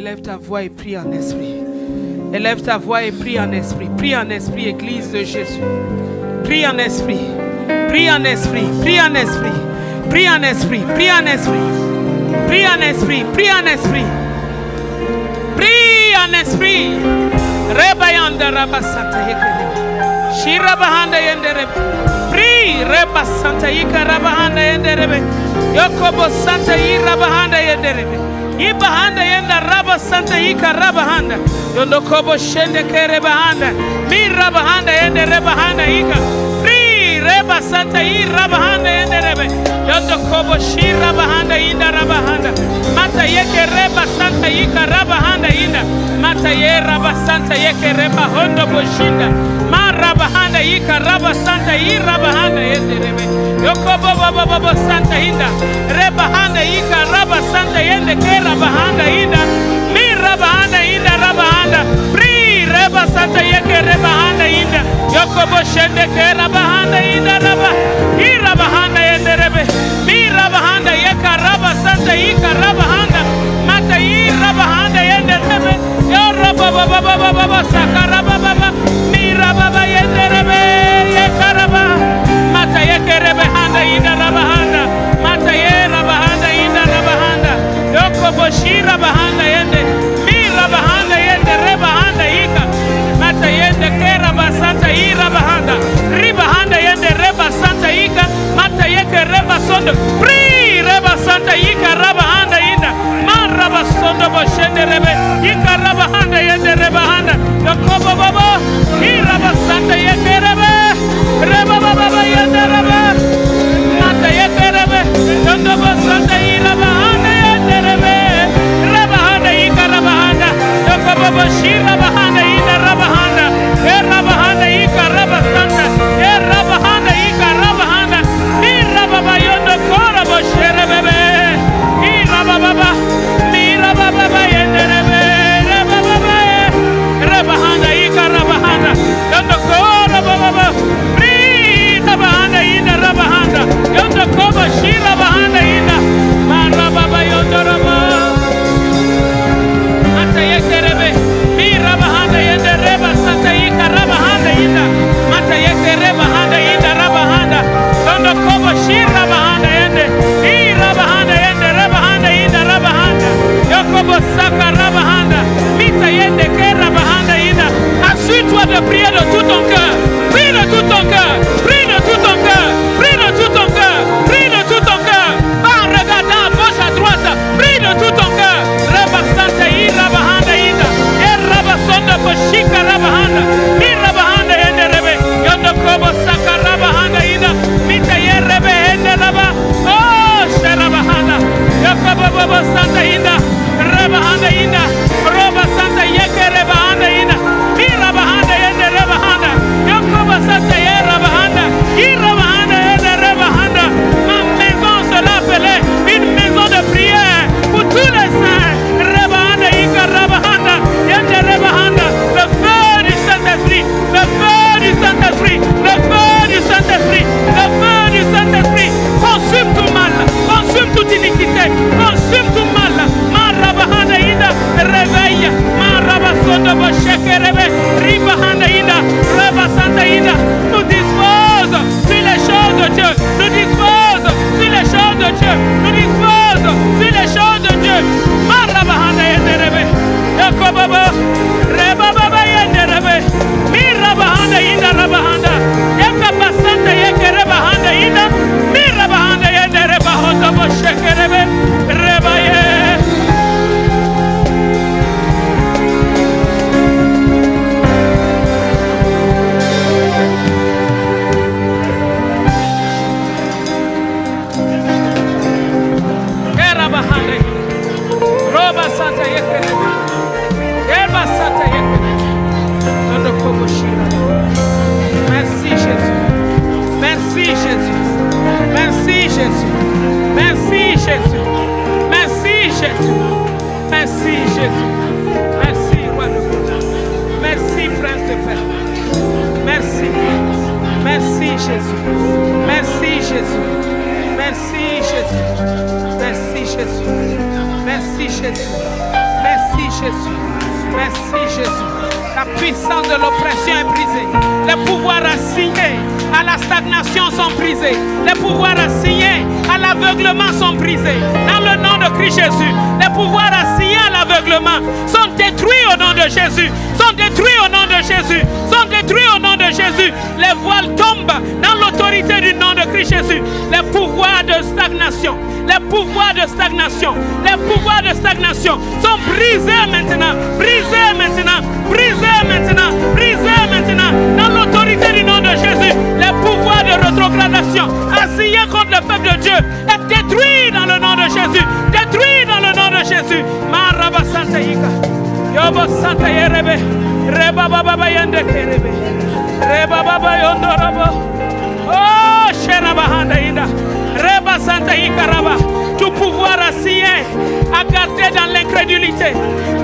Élève ta voix et prie en esprit. Élève ta voix et prie en esprit. Prie en esprit, Église de Jésus. Prie en esprit. Prie en esprit. Prie en esprit. Prie en esprit. Prie en esprit. Prie en esprit. Prie en esprit. Prie en esprit. Rebayanda rabasanta yekerebe. Shirabahanda yenderebe. Prie rebasanta yikarabahanda yenderebe. Yokobo santa yirabahanda yenderebe. Ibahanda yenda rabasanta yikarabahanda. Yondokobo shende kerebahanda. Mi rabahanda yenderebahanda yika. Prie rebasanta yirabahanda yenderebe. Yondokobo shirabahanda yinda rabahanda. Mata yeke rebasanta yikarabahanda yinda. Mata ye rabasanta yeke rebahondo boshinda. Ma rabahanda yika rabasanta yirabahanda yenderebe. Yokobo baba santa hinda. Rebahanda yika rabasanta yende kerabahanda hinda. Mi rabahanda hinda rabahanda. Pri rebasanta yeke rebahanda hinda. Yokobo shende kerabahanda hinda raba. Irabahanda yenderebe. Mi rabahanda yeka rabasanta yika rabahanda. Mata yirabahanda yenderebe. Yo rababa sakaraba baba. Mi rababa yenderebe yekaraba. Mata yekerebe handa ina rabahanda. Mata ye rabahanda ina rabahanda. Yoko boshira bahanda yende. Mi rabahanda yende rebahanda ika. Mata yende kera basanta ira bahanda. Ribahanda yende reba santa ika. Mata yeke reba sondo. Pri reba santa ika rabahanda ina. Man raba sondo boshende rebe. Ika rabahanda yende rebahanda. Yoko baba. Ira basanta yeke rebe. Reba baba yende rebe. Mata yeke rebe. Yondo basanta ira bahanda yende rebe. Rabahanda ika rabahanda. Yoko baba shira bahanda ina rabahanda. Rabahanda ika rabasanta. Rabahanda ika rabahanda. Mi rababa yondo kora boshere bebe. Mi rababa. Mi rababa yende rebe. Rababa. Rabahanda ika rabahanda. Yondo kora baba. Rabahanda ina rabahanda. Yondo koba shira bahanda ina. Ma rababa yondo raba. Mata yekerebe. Mi rabahanda yende reba santa ika rabahanda ina. Mata yekereba handa ina rabahanda. Yondo koba shira bahanda yende. I rabahanda yende rabahanda ina rabahanda. Yokobo saka rabahanda. Mita yende kera bahanda ina. Assure-toi de prier de tout ton cœur. Prie de tout ton cœur. Prie de tout ton cœur. Prie de tout ton cœur. Prie de tout ton cœur. Pas en regardant à gauche à droite. Prie de tout ton cœur. Rabasanta i rabahanda ina. E rabasonda boshika rabahanda. Mi rabahanda ende rebe. Yondo kobo saka rabahanda ina. Mita ye rebe ende raba. Oh sharabahanda. Yokobo bobo santa ina. Rabahanda ina. Roba santa yeke rebahanda ina. Mi rabahanda ende rebahanda. Yokobo santa ye rabahanda. I rabahanda ende rebahanda. Ma maison sera appelée une maison de prière pour tous les saints. Rebahanda ika rabahanda. Yende rebahanda. Le feu du Saint-Esprit. Le feu du Saint-Esprit. Le feu du Saint-Esprit. Le feu du Saint-Esprit. Consume tout mal. Consume toute iniquité. Consume tout mal. Ma rabahanda ina. Réveille. Ma rabasondo bosheke rebe. Ribahanda ina. Rabasanta ina. Nous dispose sur les choses de Dieu. Nous dispose sur les choses de Dieu. Nous dispose sur les choses de Dieu. Ma rabahanda yende rebe. Yakobobo. Rebababa yende rebe. Mi rabahanda ina rabahanda. Yakabasanta yeke rebahanda ina. Mi rabahanda yende reba hondo bosheke rebe. Rebaye. Merci Jésus. Merci Jésus. Merci Jésus. Merci Jésus. Merci Jésus. Merci Jésus. Merci Roi de gloire. Merci Prince de paix. Merci. Merci Jésus. Merci Jésus. Merci Jésus. Merci Jésus. Merci Jésus. Merci Jésus. Merci Jésus. La puissance de l'oppression est brisée. Les pouvoirs assignés à la stagnation sont brisés. Les pouvoirs assignés à l'aveuglement sont brisés. Dans le nom de Christ Jésus, les pouvoirs assignés à l'aveuglement sont détruits au nom de Jésus. Sont détruits au nom de Jésus. Sont détruits au nom de Jésus. Les voiles tombent dans l'autorité du nom de Christ Jésus. Les pouvoirs de stagnation, les pouvoirs de stagnation, les pouvoirs de stagnation sont brisés maintenant. Brisés maintenant. Brisés maintenant. Brisés maintenant. Dans l'autorité du nom de Jésus, les pouvoirs de rétrogradation assignés contre le peuple de Dieu est détruit dans le nom de Jésus. Détruit dans le nom de Jésus. Maraba Santa Yika. Yobo Santa Yerebe. Reba Baba Yende Kerebe. Reba Baba Yondorabo. Oh, Sheraba Handaïda. Reba Santa Yika Raba. Tout pouvoir assigné à garder dans l'incrédulité.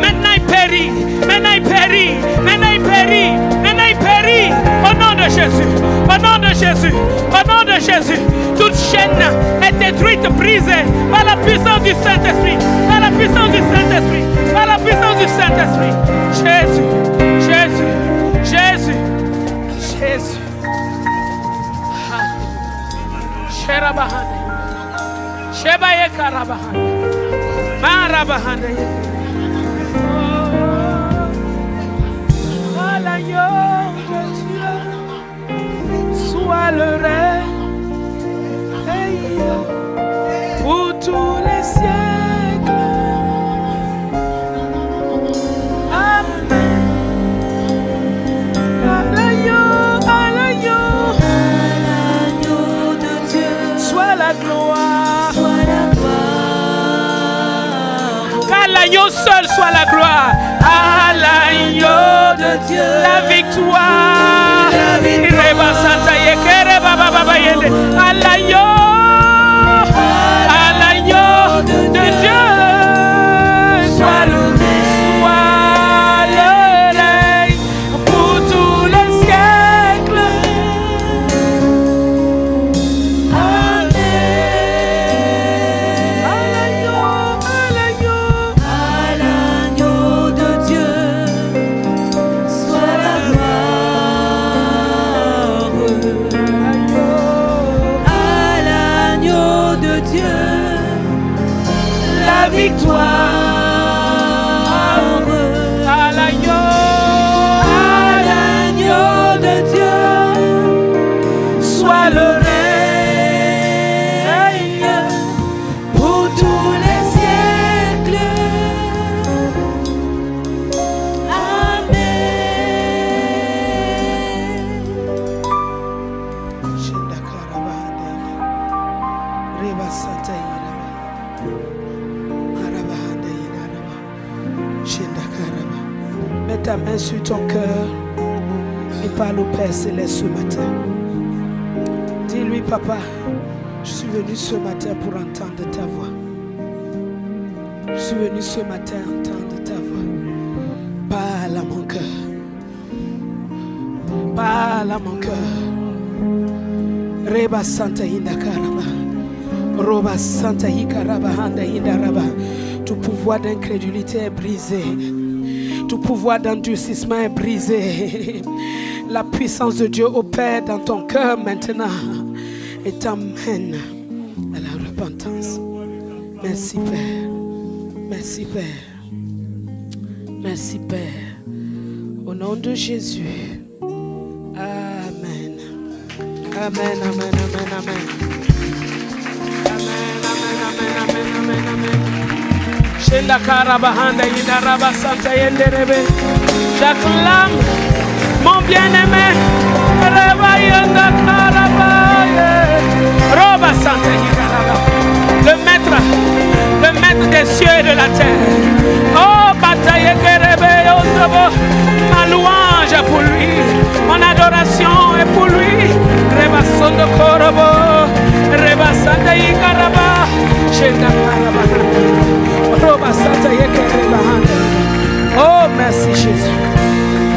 Maintenant il périt. Maintenant il périt. Maintenant il périt. Maintenant il périt. Au nom de Jésus. Au nom de Jésus. Au nom de Jésus. Toute chaîne est détruite, brisée par la puissance du Saint-Esprit. Par la puissance du Saint-Esprit. Par la puissance du Saint-Esprit. Jésus. Jésus. Jésus. Jésus. Sherabahanda. Shebaye Karabahanda. Marabahanda. À l'agneau de Dieu, sois le règne pour tous les siècles. Amen. À l'agneau de Dieu, sois la gloire. Qu'à l'agneau seul soit la gloire. À l'agneau de Dieu, la victoire. À l'agneau de Dieu, soit le règne pour tous les siècles. Amen. À l'agneau de Dieu, soit la gloire. À l'agneau de Dieu, la victoire. À l'agneau de Dieu, soit le règne pour tous les siècles. Mets ta main sur ton cœur et parle au Père Céleste ce matin. Dis-lui, Papa, je suis venu ce matin pour entendre ta voix. Je suis venu ce matin entendre ta voix. Parle à mon cœur. Parle à mon cœur. Reba Santa Hindakaraba. Roba Santa Hikaraba Handa Hindaraba. Tout pouvoir d'incrédulité est brisé. Tout pouvoir d'endurcissement est brisé. La puissance de Dieu opère dans ton cœur maintenant et t'amène à la repentance. Merci Père. Merci Père. Merci Père. Au nom de Jésus. Amen. Amen, amen, amen, amen. Amen, amen, amen, amen, amen, amen. Shenda Karabahanda Yidaraba Santa Yenderebe. J'acclame mon bien-aimé. Rebayanda Karabaye. Roba Santa Yidaraba. Le maître des cieux et de la terre. Oh, bataille Kerebe Yondobo. Ma louange est pour lui. Mon adoration est pour lui. Reba Sondo Korobo. Reba Santa Yidaraba. Shenda Karabahanda. Oh, merci Jésus.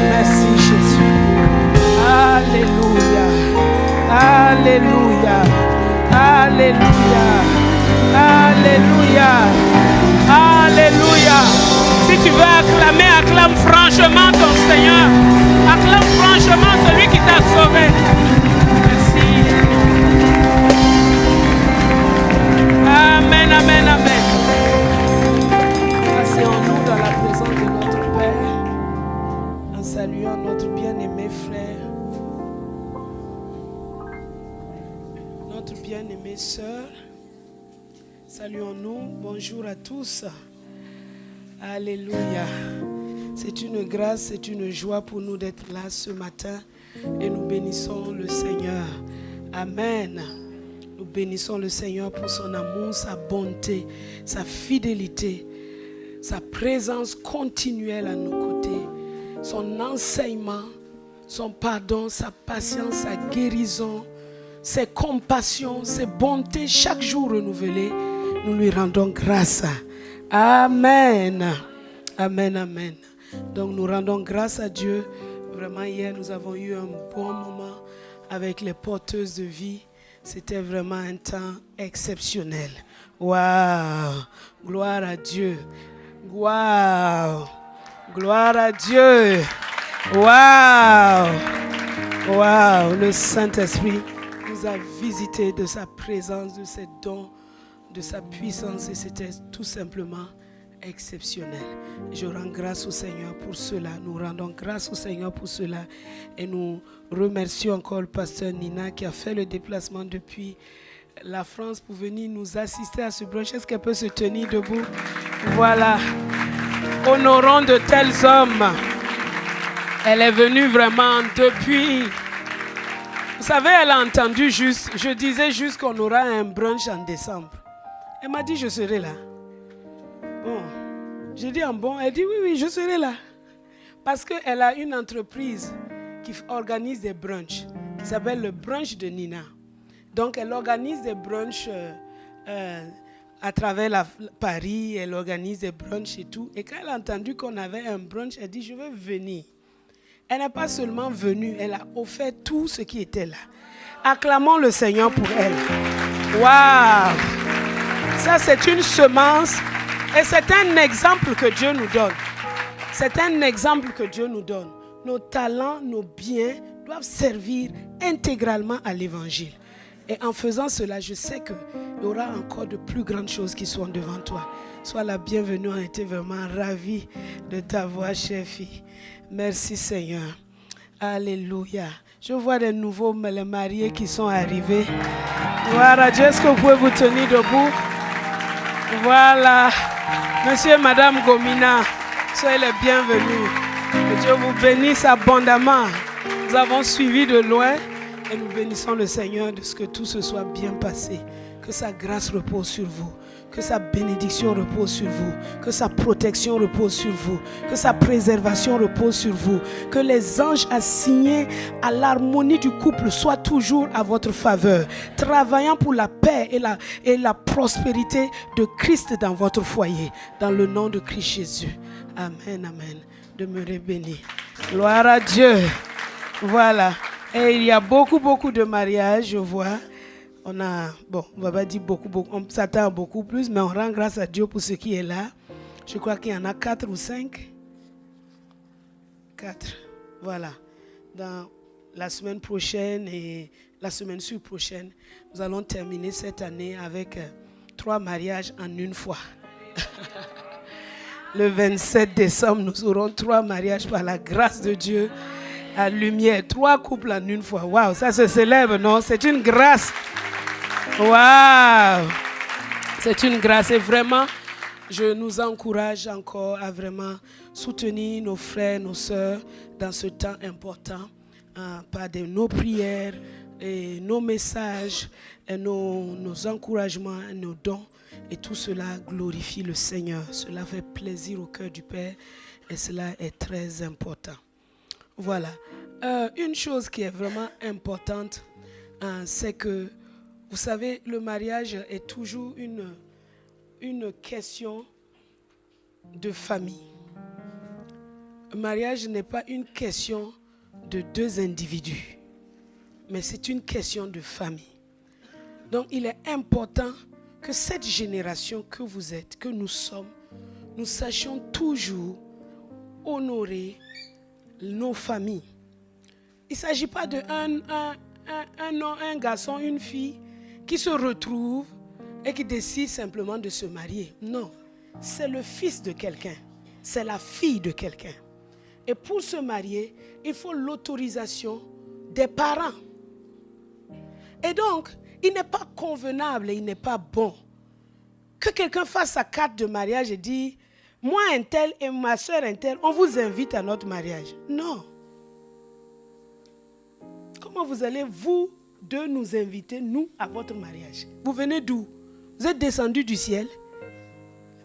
Merci Jésus. Alléluia. Alléluia. Alléluia. Alléluia. Alléluia. Si tu veux franchement ton Seigneur. Acclame franchement celui qui t'a sauvé. Merci. Amen, amen, amen. Asseyons-nous dans la présence de notre Père en saluant notre bien-aimé frère, notre bien-aimée sœur. Saluons-nous. Bonjour à tous. Alléluia. C'est une grâce, c'est une joie pour nous d'être là ce matin et nous bénissons le Seigneur. Amen. Nous bénissons le Seigneur pour son amour, sa bonté, sa fidélité, sa présence continuelle à nos côtés, son enseignement, son pardon, sa patience, sa guérison, ses compassions, ses bontés chaque jour renouvelées. Nous lui rendons grâce. Amen. Amen, amen. Donc nous rendons grâce à Dieu. Vraiment hier nous avons eu un bon moment avec les porteuses de vie. C'était vraiment un temps exceptionnel. Waouh! Gloire à Dieu. Waouh! Gloire à Dieu. Waouh! Waouh! Le Saint-Esprit nous a visités de sa présence, de ses dons, de sa puissance et c'était tout simplement exceptionnel. Je rends grâce au Seigneur pour cela. Nous rendons grâce au Seigneur pour cela. Et nous remercions encore le pasteur Nina qui a fait le déplacement depuis la France pour venir nous assister à ce brunch. Est-ce qu'elle peut se tenir debout? Voilà. Honorons de tels hommes. Elle est venue vraiment depuis... Vous savez, elle a entendu juste... Je disais juste qu'on aura un brunch en décembre. Elle m'a dit, je serai là. Bon, j'ai dit bon, elle dit oui, je serai là. Parce qu'elle a une entreprise qui organise des brunchs, qui s'appelle le brunch de Nina. Donc elle organise des brunchs à travers Paris, elle organise des brunchs et tout. Et quand elle a entendu qu'on avait un brunch, elle dit je veux venir. Elle n'est pas seulement venue, elle a offert tout ce qui était là. Acclamons le Seigneur pour elle. Waouh! Ça c'est une semence. Et c'est un exemple que Dieu nous donne. C'est un exemple que Dieu nous donne. Nos talents, nos biens doivent servir intégralement à l'évangile. Et en faisant cela, je sais qu'il y aura encore de plus grandes choses qui sont devant toi. Sois la bienvenue, on a été vraiment ravis de t'avoir, chère fille. Merci Seigneur. Alléluia. Je vois des nouveaux les mariés qui sont arrivés. Voilà, Dieu, est-ce que vous pouvez vous tenir debout? Voilà. Monsieur et Madame Gomina, soyez les bienvenus. Que Dieu vous bénisse abondamment. Nous avons suivi de loin et nous bénissons le Seigneur de ce que tout se soit bien passé. Que sa grâce repose sur vous. Que sa bénédiction repose sur vous. Que sa protection repose sur vous. Que sa préservation repose sur vous. Que les anges assignés à l'harmonie du couple soient toujours à votre faveur. Travaillant pour la paix et la prospérité de Christ dans votre foyer. Dans le nom de Christ Jésus. Amen, amen. Demeurez bénis. Gloire à Dieu. Voilà. Et il y a beaucoup de mariages, je vois. On a, bon, on va pas dire beaucoup, on s'attend à beaucoup plus, mais on rend grâce à Dieu pour ce qui est là. Je crois qu'il y en a 4 ou 5. 4, voilà. Dans la semaine prochaine et la semaine prochaine, nous allons terminer cette année avec 3 mariages en une fois. Le 27 décembre, nous aurons 3 mariages par la grâce de Dieu à lumière. 3 couples en une fois. Waouh, ça se célèbre, non? C'est une grâce. Waouh! C'est une grâce et vraiment, je nous encourage encore à vraiment soutenir nos frères, nos sœurs dans ce temps important par nos prières et nos messages, et nos encouragements, nos dons. Et tout cela glorifie le Seigneur. Cela fait plaisir au cœur du Père et cela est très important. Voilà. Une chose qui est vraiment importante, c'est que vous savez, le mariage est toujours une question de famille. Le mariage n'est pas une question de 2 individus, mais c'est une question de famille. Donc, il est important que cette génération que vous êtes, que nous sommes, nous sachions toujours honorer nos familles. Il ne s'agit pas de un garçon, une fille qui se retrouve et qui décide simplement de se marier. Non, c'est le fils de quelqu'un, c'est la fille de quelqu'un. Et pour se marier, il faut l'autorisation des parents. Et donc, il n'est pas convenable et il n'est pas bon que quelqu'un fasse sa carte de mariage et dise « Moi, un tel et ma soeur un tel, on vous invite à notre mariage. » Non. Comment vous allez, vous deux, nous inviter, nous, à votre mariage? Vous venez d'où? Vous êtes descendus du ciel.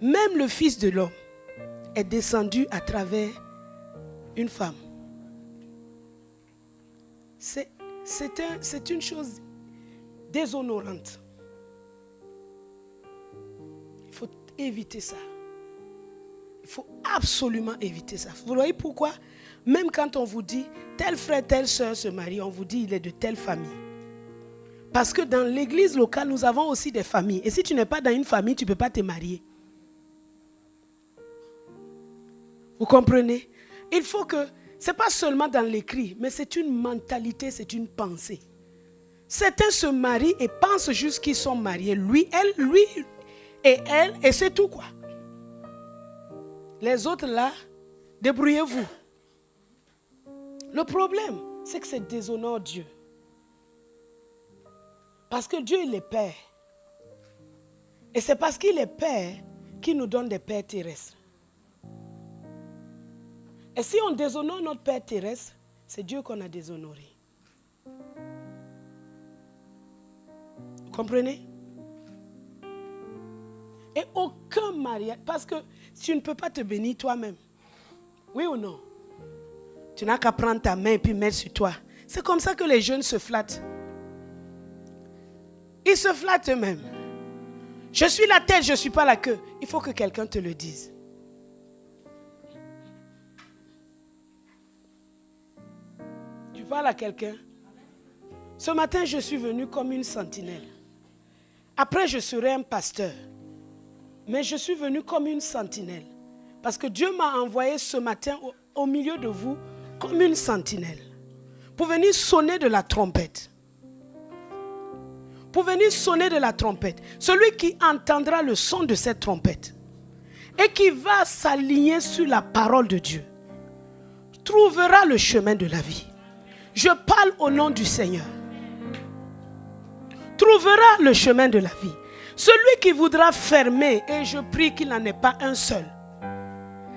Même le Fils de l'homme est descendu à travers une femme. C'est une chose déshonorante. Il faut éviter ça. Il faut absolument éviter ça. Vous voyez pourquoi? Même quand on vous dit tel frère, telle soeur se marie, on vous dit il est de telle famille. Parce que dans l'église locale, nous avons aussi des familles. Et si tu n'es pas dans une famille, tu ne peux pas te marier. Vous comprenez? Il faut que, ce n'est pas seulement dans l'écrit, mais c'est une mentalité, c'est une pensée. Certains se marient et pensent juste qu'ils sont mariés. Lui et elle, et c'est tout quoi. Les autres là, débrouillez-vous. Le problème, c'est que ça déshonore Dieu. Parce que Dieu, il est Père. Et c'est parce qu'il est Père qu'il nous donne des pères terrestres. Et si on déshonore notre Père terrestre, c'est Dieu qu'on a déshonoré. Vous comprenez? Et aucun mariage, parce que tu ne peux pas te bénir toi-même. Oui ou non? Tu n'as qu'à prendre ta main et puis mettre sur toi. C'est comme ça que les jeunes se flattent. Ils se flattent eux-mêmes. Je suis la tête, je ne suis pas la queue. Il faut que quelqu'un te le dise. Tu parles à quelqu'un? Ce matin, je suis venu comme une sentinelle. Après, je serai un pasteur. Mais je suis venu comme une sentinelle. Parce que Dieu m'a envoyé ce matin au milieu de vous comme une sentinelle. Pour venir sonner de la trompette. Pour venir sonner de la trompette. Celui qui entendra le son de cette trompette et qui va s'aligner sur la parole de Dieu trouvera le chemin de la vie. Je parle au nom du Seigneur. Trouvera le chemin de la vie. Celui qui voudra fermer, et je prie qu'il n'en ait pas un seul.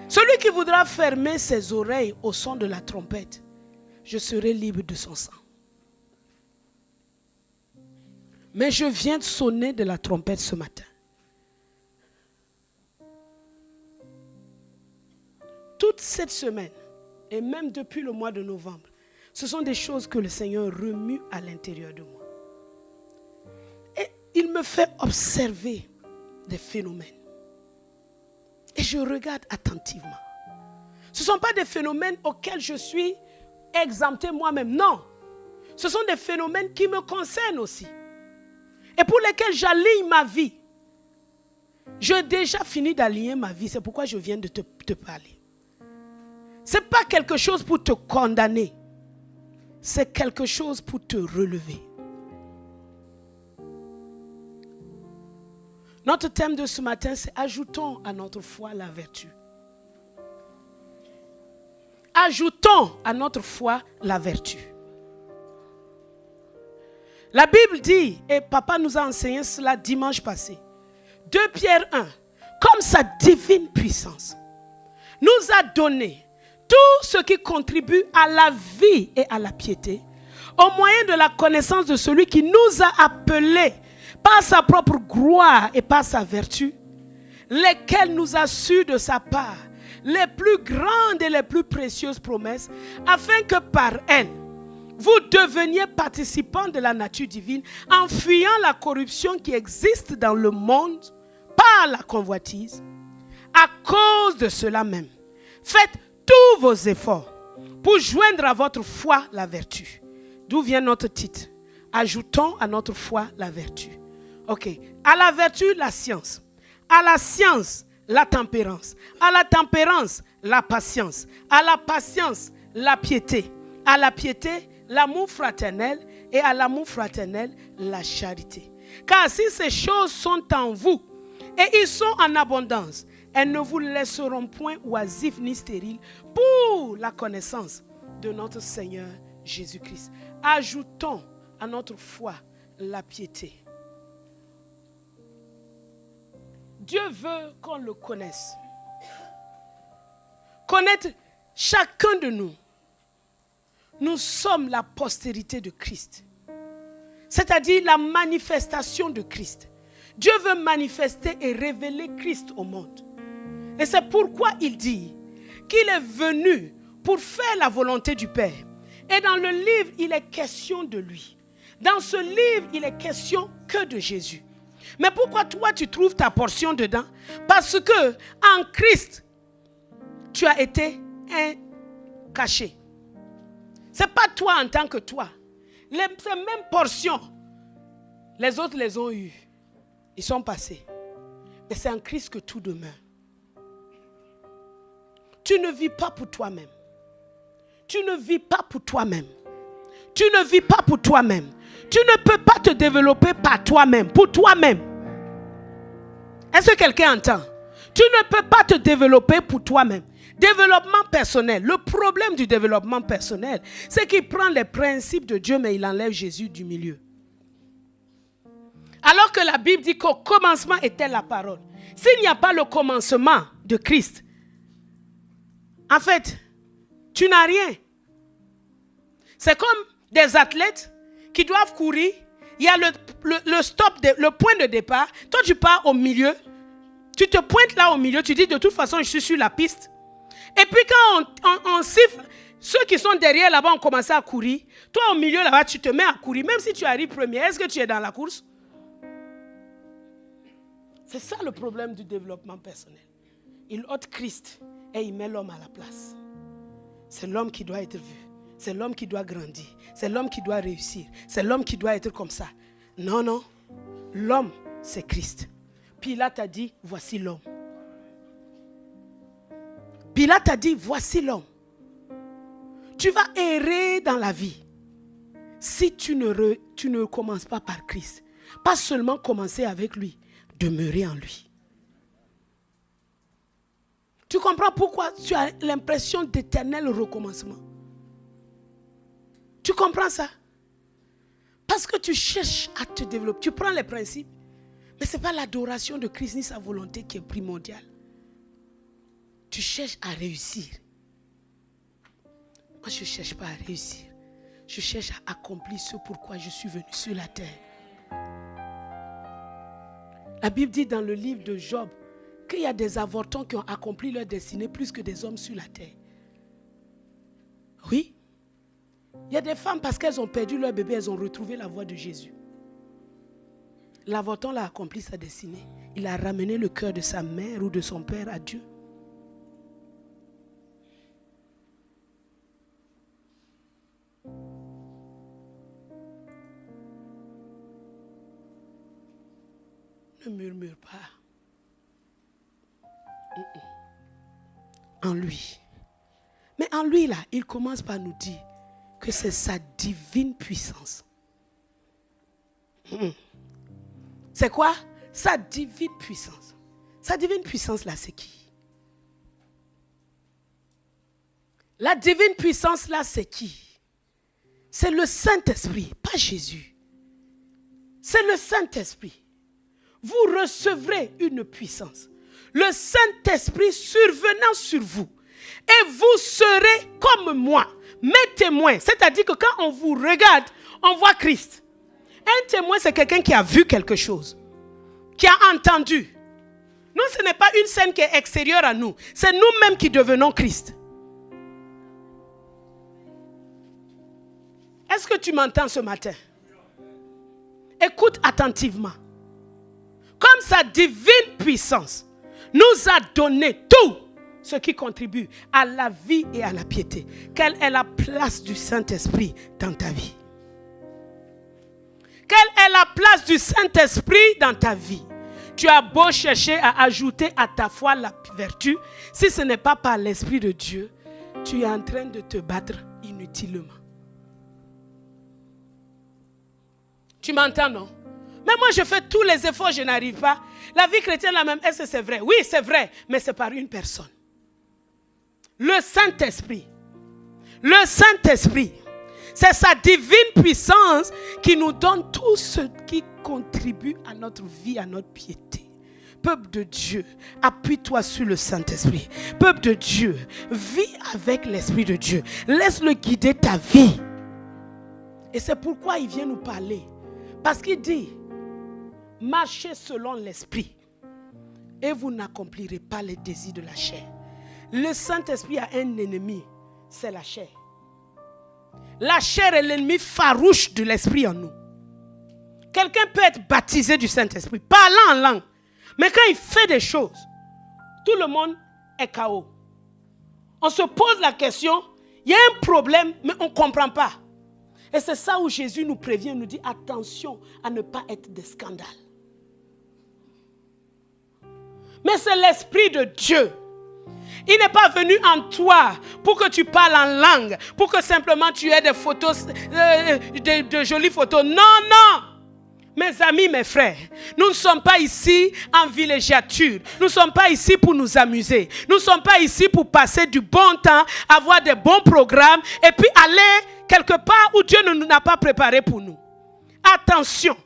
Celui qui voudra fermer ses oreilles au son de la trompette, je serai libre de son sang. Mais je viens de sonner de la trompette ce matin. Toute cette semaine, et même depuis le mois de novembre, ce sont des choses que le Seigneur remue à l'intérieur de moi. Et il me fait observer des phénomènes. Et je regarde attentivement. Ce ne sont pas des phénomènes auxquels je suis exempté moi-même. Non. Ce sont des phénomènes qui me concernent aussi. Et pour lesquels j'aligne ma vie. J'ai déjà fini d'aligner ma vie. C'est pourquoi je viens de te parler. Ce n'est pas quelque chose pour te condamner. C'est quelque chose pour te relever. Notre thème de ce matin, c'est ajoutons à notre foi la vertu. Ajoutons à notre foi la vertu. La Bible dit, et papa nous a enseigné cela dimanche passé, 2 Pierre 1, comme sa divine puissance, nous a donné tout ce qui contribue à la vie et à la piété, au moyen de la connaissance de celui qui nous a appelés par sa propre gloire et par sa vertu, lesquels nous a su de sa part les plus grandes et les plus précieuses promesses, afin que par elles, vous deveniez participants de la nature divine, en fuyant la corruption qui existe dans le monde par la convoitise. À cause de cela même, faites tous vos efforts pour joindre à votre foi la vertu. D'où vient notre titre? Ajoutons à notre foi la vertu. Ok. À la vertu, la science. À la science, la tempérance. À la tempérance, la patience. À la patience, la piété. À la piété, l'amour fraternel. Et à l'amour fraternel, la charité. Car si ces choses sont en vous, et ils sont en abondance, elles ne vous laisseront point oisifs ni stériles pour la connaissance de notre Seigneur Jésus-Christ. Ajoutons à notre foi la piété. Dieu veut qu'on le connaisse. Connaître chacun de nous. Nous sommes la postérité de Christ. C'est-à-dire la manifestation de Christ. Dieu veut manifester et révéler Christ au monde. Et c'est pourquoi il dit qu'il est venu pour faire la volonté du Père. Et dans le livre, il est question de lui. Dans ce livre, il est question que de Jésus. Mais pourquoi toi, tu trouves ta portion dedans? Parce que en Christ, tu as été caché. Ce n'est pas toi en tant que toi. Ces mêmes portions, les autres les ont eues. Ils sont passés. Mais c'est en Christ que tout demeure. Tu ne vis pas pour toi-même. Tu ne vis pas pour toi-même. Tu ne vis pas pour toi-même. Tu ne peux pas te développer par toi-même, pour toi-même. Est-ce que quelqu'un entend? Tu ne peux pas te développer pour toi-même. Développement personnel. Le problème du développement personnel, c'est qu'il prend les principes de Dieu, mais il enlève Jésus du milieu. Alors que la Bible dit qu'au commencement était la parole. S'il n'y a pas le commencement de Christ, en fait, tu n'as rien. C'est comme des athlètes qui doivent courir. Il y a le stop, le point de départ. Toi, tu pars au milieu. Tu te pointes là au milieu. Tu dis, de toute façon, je suis sur la piste. Et puis quand on siffle, ceux qui sont derrière là-bas ont commencé à courir. Toi, au milieu là-bas, tu te mets à courir. Même si tu arrives premier, est-ce que tu es dans la course? C'est ça le problème du développement personnel. Il ôte Christ et il met l'homme à la place. C'est l'homme qui doit être vu. C'est l'homme qui doit grandir. C'est l'homme qui doit réussir. C'est l'homme qui doit être comme ça. Non, non. L'homme, c'est Christ. Pilate a dit, voici l'homme. Pilate a dit, voici l'homme. Tu vas errer dans la vie si tu ne commences pas par Christ. Pas seulement commencer avec lui, demeurer en lui. Tu comprends pourquoi tu as l'impression d'éternel recommencement? Tu comprends ça? Parce que tu cherches à te développer. Tu prends les principes, mais ce n'est pas l'adoration de Christ ni sa volonté qui est primordiale. Tu cherches à réussir. Moi, je ne cherche pas à réussir. Je cherche à accomplir ce pourquoi je suis venu sur la terre. La Bible dit dans le livre de Job qu'il y a des avortons qui ont accompli leur destinée plus que des hommes sur la terre. Oui. Il y a des femmes, parce qu'elles ont perdu leur bébé, elles ont retrouvé la voie de Jésus. L'avorton l'a accompli sa destinée. Il a ramené le cœur de sa mère ou de son père à Dieu. Ne murmure pas. En lui. Mais en lui, là, il commence par nous dire que c'est sa divine puissance. C'est quoi? Sa divine puissance. Sa divine puissance, là, c'est qui? La divine puissance, là, c'est qui? C'est le Saint-Esprit, pas Jésus. C'est le Saint-Esprit. Vous recevrez une puissance. Le Saint-Esprit survenant sur vous. Et vous serez comme moi, mes témoins. C'est-à-dire que quand on vous regarde, on voit Christ. Un témoin, c'est quelqu'un qui a vu quelque chose, qui a entendu. Nous, ce n'est pas une scène qui est extérieure à nous. C'est nous-mêmes qui devenons Christ. Est-ce que tu m'entends ce matin? Écoute attentivement. Comme sa divine puissance nous a donné tout ce qui contribue à la vie et à la piété. Quelle est la place du Saint-Esprit dans ta vie? Quelle est la place du Saint-Esprit dans ta vie? Tu as beau chercher à ajouter à ta foi la vertu, si ce n'est pas par l'Esprit de Dieu, tu es en train de te battre inutilement. Tu m'entends, non? Mais moi, je fais tous les efforts, je n'arrive pas. La vie chrétienne, la même, est-ce que c'est vrai? Oui, c'est vrai, mais c'est par une personne. Le Saint-Esprit. Le Saint-Esprit. C'est sa divine puissance qui nous donne tout ce qui contribue à notre vie, à notre piété. Peuple de Dieu, appuie-toi sur le Saint-Esprit. Peuple de Dieu, vis avec l'Esprit de Dieu. Laisse-le guider ta vie. Et c'est pourquoi il vient nous parler. Parce qu'il dit, marchez selon l'Esprit et vous n'accomplirez pas les désirs de la chair. Le Saint-Esprit a un ennemi, c'est la chair. La chair est l'ennemi farouche de l'Esprit en nous. Quelqu'un peut être baptisé du Saint-Esprit, parlant en langue. Mais quand il fait des choses, tout le monde est KO. On se pose la question, il y a un problème, mais on ne comprend pas. Et c'est ça où Jésus nous prévient, nous dit attention à ne pas être des scandales. Mais c'est l'Esprit de Dieu. Il n'est pas venu en toi pour que tu parles en langue, pour que simplement tu aies des photos, de jolies photos. Non, non. Mes amis, mes frères, nous ne sommes pas ici en villégiature. Nous ne sommes pas ici pour nous amuser. Nous ne sommes pas ici pour passer du bon temps, avoir des bons programmes et puis aller quelque part où Dieu ne nous a pas préparé pour nous. Attention,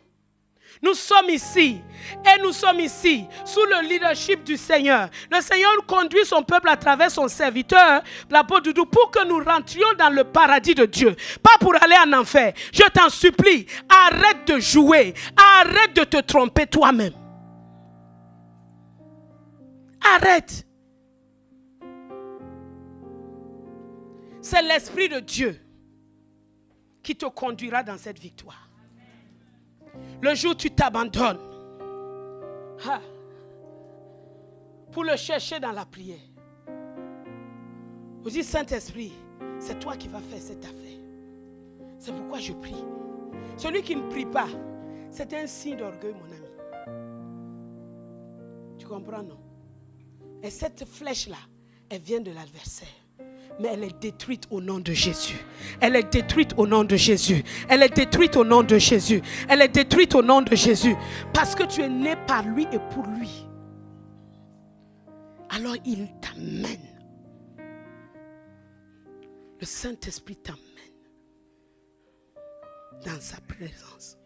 nous sommes ici et nous sommes ici sous le leadership du Seigneur. Le Seigneur conduit son peuple à travers son serviteur, l'apôtre Doudou, pour que nous rentrions dans le paradis de Dieu. Pas pour aller en enfer. Je t'en supplie, arrête de jouer. Arrête de te tromper toi-même. Arrête. C'est l'Esprit de Dieu qui te conduira dans cette victoire. Le jour où tu t'abandonnes pour le chercher dans la prière, vous dites Saint-Esprit, c'est toi qui vas faire cette affaire. C'est pourquoi je prie. Celui qui ne prie pas, c'est un signe d'orgueil, mon ami. Tu comprends, non? Et cette flèche-là, elle vient de l'adversaire. Mais elle est détruite au nom de Jésus. Elle est détruite au nom de Jésus. Elle est détruite au nom de Jésus. Elle est détruite au nom de Jésus. Parce que tu es né par lui et pour lui. Alors il t'amène. Le Saint-Esprit t'amène dans sa présence.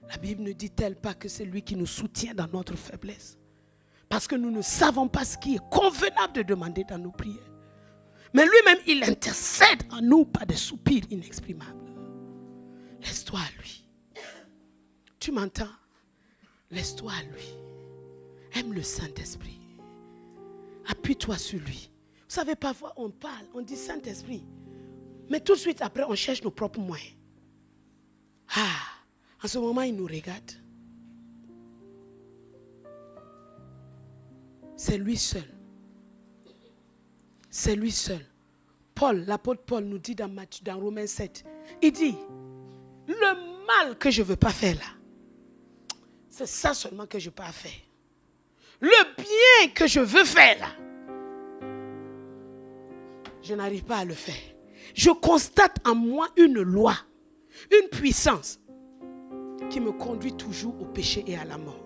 La Bible ne dit-elle pas que c'est lui qui nous soutient dans notre faiblesse? Parce que nous ne savons pas ce qui est convenable de demander dans nos prières. Mais lui-même, il intercède en nous par des soupirs inexprimables. Laisse-toi à lui. Tu m'entends? Laisse-toi à lui. Aime le Saint-Esprit. Appuie-toi sur lui. Vous savez, parfois on parle, on dit Saint-Esprit. Mais tout de suite après, on cherche nos propres moyens. En ce moment, il nous regarde. C'est lui seul. C'est lui seul. Paul, l'apôtre Paul nous dit dans Romains 7, il dit, le mal que je ne veux pas faire là, c'est ça seulement que je peux faire. Le bien que je veux faire là, je n'arrive pas à le faire. Je constate en moi une loi, une puissance qui me conduit toujours au péché et à la mort.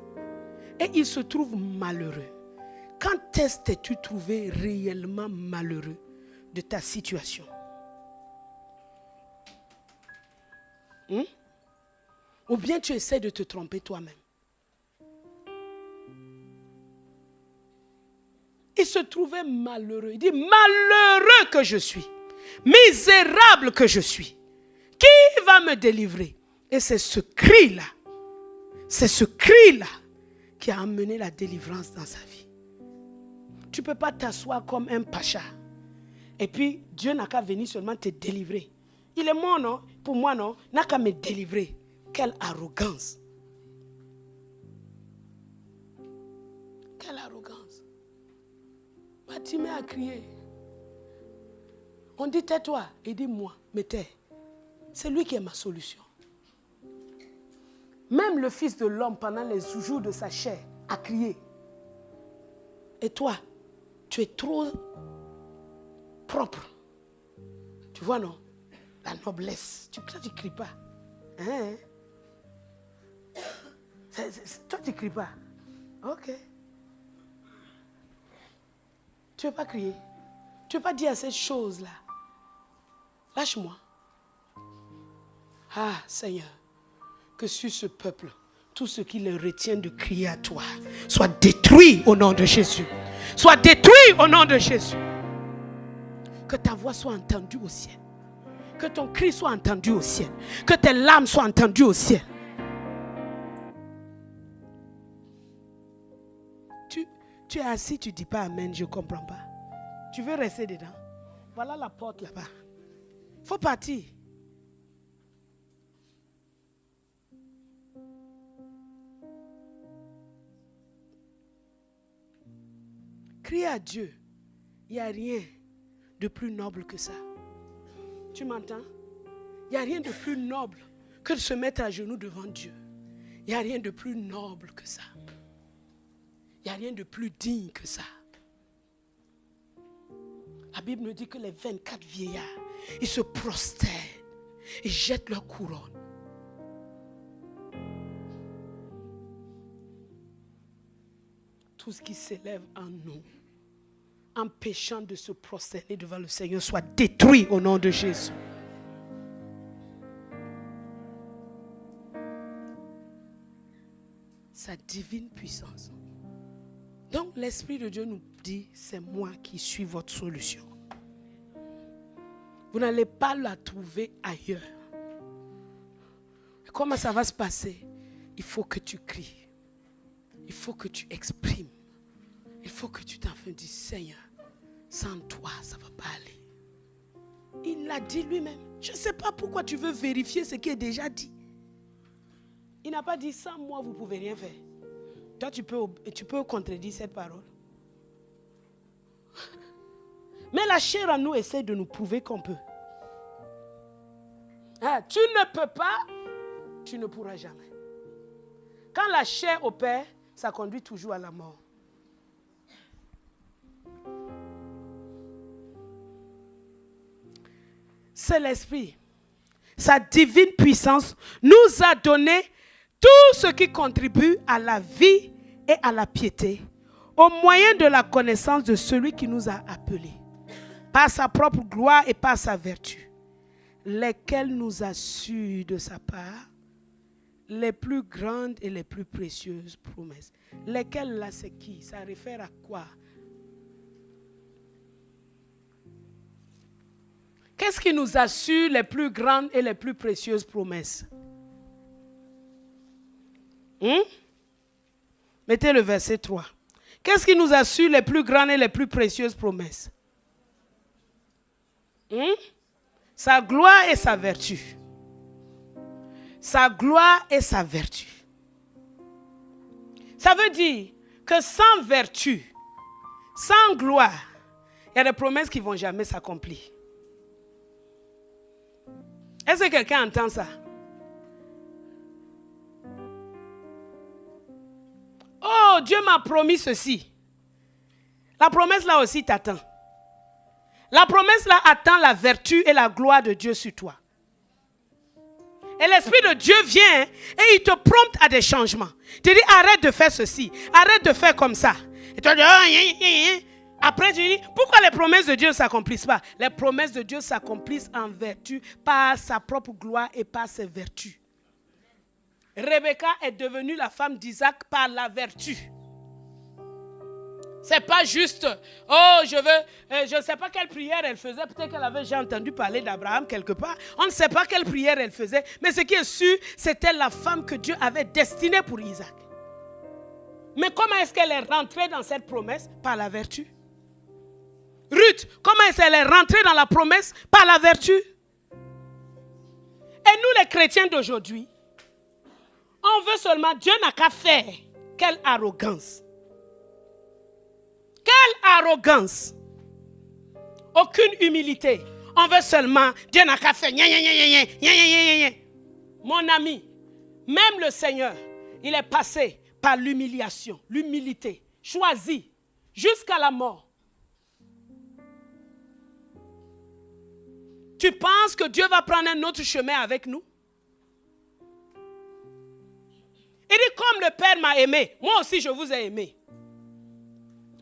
Et il se trouve malheureux. Quand est-ce que tu trouvé réellement malheureux de ta situation? Ou bien tu essaies de te tromper toi-même? Il se trouvait malheureux. Il dit, malheureux que je suis, misérable que je suis. Qui va me délivrer? Et c'est ce cri-là qui a amené la délivrance dans sa vie. Tu ne peux pas t'asseoir comme un pacha. Et puis, Dieu n'a qu'à venir seulement te délivrer. Il est mort, non? Pour moi, non? N'a qu'à me délivrer. Quelle arrogance. Quelle arrogance. Bartimée a crié. On dit tais-toi. Il dit moi, mais tais. C'est lui qui est ma solution. Même le Fils de l'homme, pendant les jours de sa chair, a crié. Et toi, tu es trop propre. Tu vois, non? La noblesse. Toi, tu ne cries pas. Hein? Toi, tu ne cries pas. Ok. Tu ne veux pas crier. Tu ne veux pas dire cette chose-là. Lâche-moi. Ah, Seigneur, que sur ce peuple, tout ce qui les retient de crier à toi soit détruit au nom de Jésus. Soit détruit au nom de Jésus. Que ta voix soit entendue au ciel. Que ton cri soit entendu au ciel. Que tes larmes soient entendues au ciel. Tu es assis, tu ne dis pas amen, je ne comprends pas. Tu veux rester dedans? Voilà la porte là-bas. Il faut partir. Crier à Dieu, il n'y a rien de plus noble que ça. Tu m'entends? Il n'y a rien de plus noble que de se mettre à genoux devant Dieu. Il n'y a rien de plus noble que ça. Il n'y a rien de plus digne que ça. La Bible nous dit que les 24 vieillards, ils se prosternent, ils jettent leur couronne. Tout ce qui s'élève en nous, empêchant de se prosterner devant le Seigneur, soit détruit au nom de Jésus. Sa divine puissance. Donc l'Esprit de Dieu nous dit, c'est moi qui suis votre solution. Vous n'allez pas la trouver ailleurs. Et comment ça va se passer? Il faut que tu cries. Il faut que tu exprimes. Il faut que tu t'en dises, Seigneur, sans toi, ça ne va pas aller. Il l'a dit lui-même. Je ne sais pas pourquoi tu veux vérifier ce qui est déjà dit. Il n'a pas dit, sans moi, vous ne pouvez rien faire. Toi, tu peux contredire cette parole. Mais la chair en nous essaie de nous prouver qu'on peut. Ah, tu ne peux pas, tu ne pourras jamais. Quand la chair opère, ça conduit toujours à la mort. C'est l'Esprit. Sa divine puissance nous a donné tout ce qui contribue à la vie et à la piété, au moyen de la connaissance de celui qui nous a appelés, par sa propre gloire et par sa vertu, lesquelles nous assurent de sa part les plus grandes et les plus précieuses promesses. Lesquelles là, c'est qui? Ça réfère à quoi? Qu'est-ce qui nous assure les plus grandes et les plus précieuses promesses? Mettez le verset 3. Qu'est-ce qui nous assure les plus grandes et les plus précieuses promesses? Sa gloire et sa vertu. Sa gloire et sa vertu. Ça veut dire que sans vertu, sans gloire, il y a des promesses qui ne vont jamais s'accomplir. Est-ce que quelqu'un entend ça? Oh, Dieu m'a promis ceci. La promesse là aussi t'attend. La promesse là attend la vertu et la gloire de Dieu sur toi. Et l'Esprit de Dieu vient et il te prompte à des changements. Il te dit arrête de faire ceci, arrête de faire comme ça. Et toi tu dis après tu dis pourquoi les promesses de Dieu ne s'accomplissent pas? Les promesses de Dieu s'accomplissent en vertu par sa propre gloire et par ses vertus. Rebecca est devenue la femme d'Isaac par la vertu. C'est pas juste, oh je ne sais pas quelle prière elle faisait, peut-être qu'elle avait déjà entendu parler d'Abraham quelque part. On ne sait pas quelle prière elle faisait, mais ce qui est sûr, c'était la femme que Dieu avait destinée pour Isaac. Mais comment est-ce qu'elle est rentrée dans cette promesse? Par la vertu. Ruth, comment est-ce qu'elle est rentrée dans la promesse? Par la vertu. Et nous les chrétiens d'aujourd'hui, on veut seulement, Dieu n'a qu'à faire. Quelle arrogance. Quelle arrogance. Aucune humilité. On veut seulement, Dieu n'a qu'à faire. Mon ami, Même le Seigneur, il est passé par l'humiliation, l'humilité, choisi jusqu'à la mort. Tu penses que Dieu va prendre un autre chemin avec nous? Il dit, comme le Père m'a aimé, moi aussi je vous ai aimé.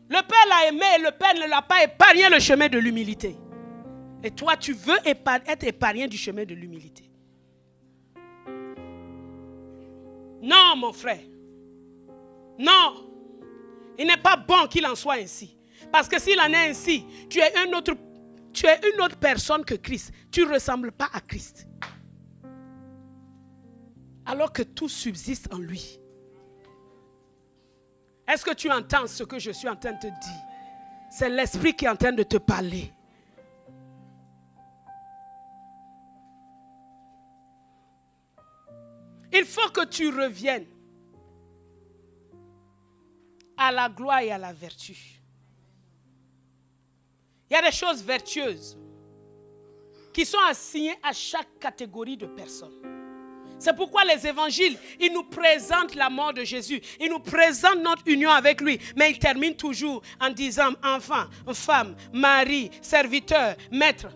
Le Père l'a aimé et le Père ne l'a pas épargné le chemin de l'humilité. Et toi, tu veux être épargné du chemin de l'humilité. Non, mon frère. Non. Il n'est pas bon qu'il en soit ainsi. Parce que s'il en est ainsi, tu es une autre personne que Christ. Tu ne ressembles pas à Christ. Alors que tout subsiste en lui. Est-ce que tu entends ce que je suis en train de te dire? C'est l'Esprit qui est en train de te parler. Il faut que tu reviennes à la gloire et à la vertu. Il y a des choses vertueuses qui sont assignées à chaque catégorie de personnes. C'est pourquoi les évangiles, ils nous présentent la mort de Jésus. Ils nous présentent notre union avec lui. Mais ils terminent toujours en disant enfant, femme, mari, serviteur, maître.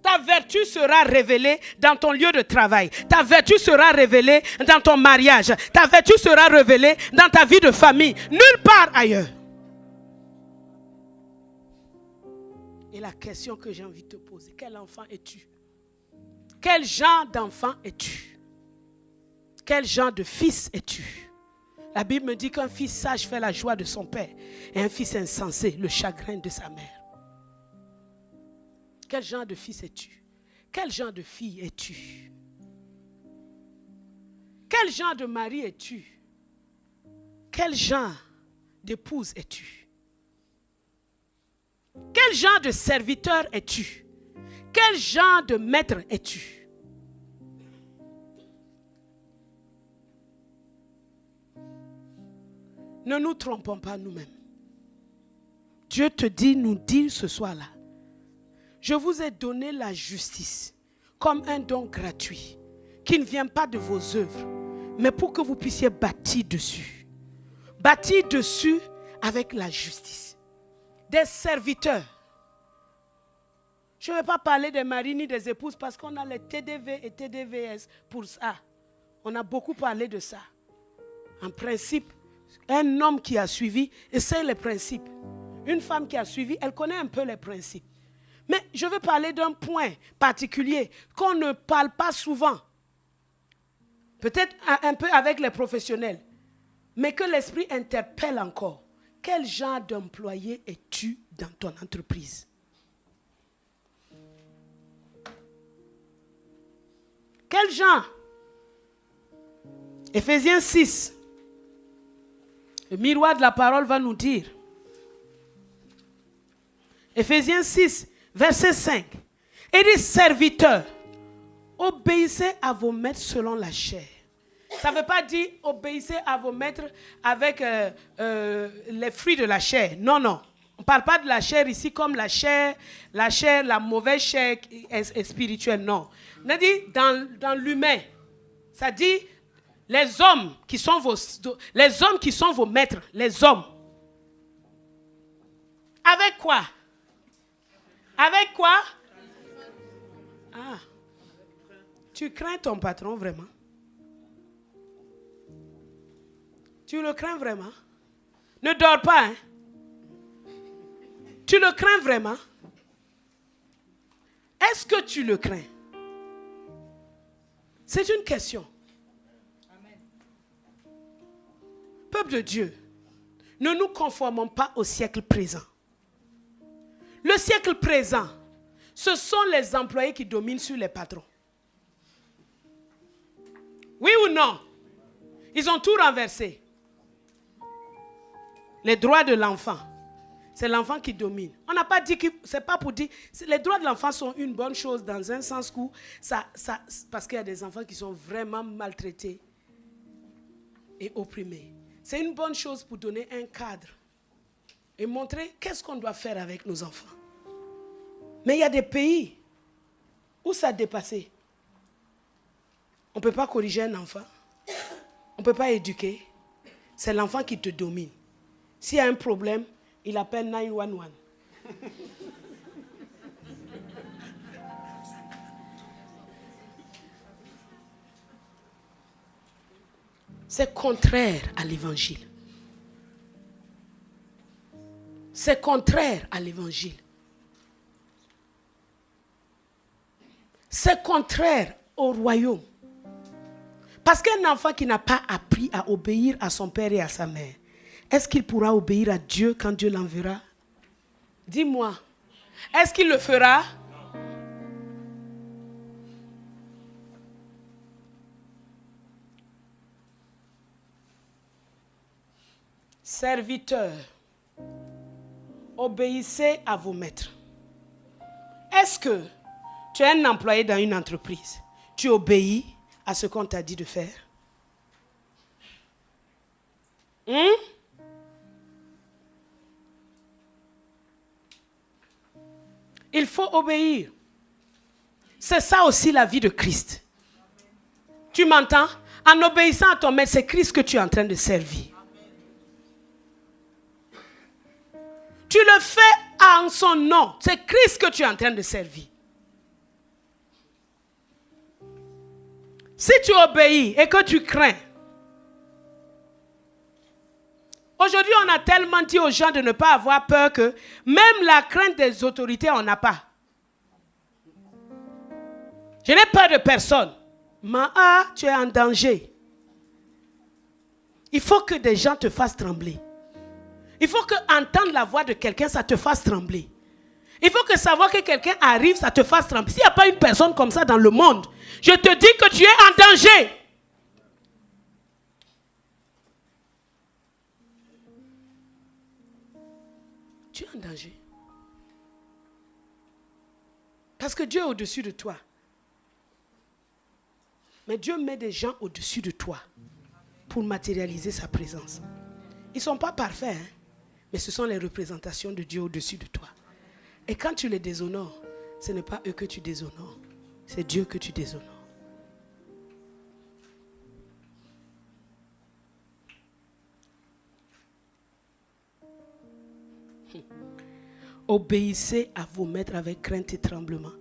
Ta vertu sera révélée dans ton lieu de travail. Ta vertu sera révélée dans ton mariage. Ta vertu sera révélée dans ta vie de famille. Nulle part ailleurs. Et la question que j'ai envie de te poser, quel enfant es-tu? Quel genre d'enfant es-tu? Quel genre de fils es-tu? La Bible me dit qu'un fils sage fait la joie de son père et un fils insensé le chagrin de sa mère. Quel genre de fils es-tu? Quel genre de fille es-tu? Quel genre de mari es-tu? Quel genre d'épouse es-tu? Quel genre de serviteur es-tu? Quel genre de maître es-tu? Ne nous trompons pas nous-mêmes. Dieu te dit, nous dit ce soir-là, je vous ai donné la justice comme un don gratuit qui ne vient pas de vos œuvres, mais pour que vous puissiez bâtir dessus. Bâtir dessus avec la justice. Des serviteurs. Je ne vais pas parler des maris ni des épouses parce qu'on a les TDV et TDVS pour ça. On a beaucoup parlé de ça. En principe, un homme qui a suivi, et c'est les principes. Une femme qui a suivi, elle connaît un peu les principes. Mais je veux parler d'un point particulier qu'on ne parle pas souvent. Peut-être un peu avec les professionnels. Mais que l'esprit interpelle encore. Quel genre d'employé es-tu dans ton entreprise? Quel genre? Éphésiens 6. Le miroir de la parole va nous dire. Éphésiens 6, verset 5. Il dit, serviteurs, obéissez à vos maîtres selon la chair. Ça ne veut pas dire obéissez à vos maîtres avec les fruits de la chair. Non, non. On ne parle pas de la chair ici comme la chair, la mauvaise chair est spirituelle. Non. On a dit dans l'humain. Ça dit les hommes qui sont vos maîtres, les hommes. Avec quoi? Avec quoi? Ah. Tu crains ton patron vraiment? Tu le crains vraiment? Ne dors pas, hein? Tu le crains vraiment? Est-ce que tu le crains? C'est une question. Amen. Peuple de Dieu, ne nous conformons pas au siècle présent. Le siècle présent, ce sont les employés qui dominent sur les patrons. Oui ou non? Ils ont tout renversé. Les droits de l'enfant. C'est l'enfant qui domine. On n'a pas dit que c'est pas pour dire. Les droits de l'enfant sont une bonne chose dans un sens où parce qu'il y a des enfants qui sont vraiment maltraités et opprimés. C'est une bonne chose pour donner un cadre et montrer qu'est-ce qu'on doit faire avec nos enfants. Mais il y a des pays où ça a dépassé. On ne peut pas corriger un enfant. On ne peut pas éduquer. C'est l'enfant qui te domine. S'il y a un problème, il appelle 911. C'est contraire à l'évangile. C'est contraire à l'évangile. C'est contraire au royaume. Parce qu'un enfant qui n'a pas appris à obéir à son père et à sa mère, est-ce qu'il pourra obéir à Dieu quand Dieu l'enverra? Dis-moi, est-ce qu'il le fera? Serviteurs, obéissez à vos maîtres. Est-ce que tu es un employé dans une entreprise? Tu obéis à ce qu'on t'a dit de faire? Il faut obéir. C'est ça aussi la vie de Christ. Tu m'entends? En obéissant à ton maître, c'est Christ que tu es en train de servir. Tu le fais en son nom. C'est Christ que tu es en train de servir. Si tu obéis et que tu crains. Aujourd'hui, on a tellement dit aux gens de ne pas avoir peur que même la crainte des autorités, on n'a pas. Je n'ai peur de personne. Maa, tu es en danger. Il faut que des gens te fassent trembler. Il faut que entendre la voix de quelqu'un, ça te fasse trembler. Il faut que savoir que quelqu'un arrive, ça te fasse trembler. S'il n'y a pas une personne comme ça dans le monde, je te dis que tu es en danger. Tu es en danger. Parce que Dieu est au-dessus de toi. Mais Dieu met des gens au-dessus de toi pour matérialiser sa présence. Ils ne sont pas parfaits, hein? Mais ce sont les représentations de Dieu au-dessus de toi. Et quand tu les déshonores, ce n'est pas eux que tu déshonores, c'est Dieu que tu déshonores. Obéissez à vos maîtres avec crainte et tremblement,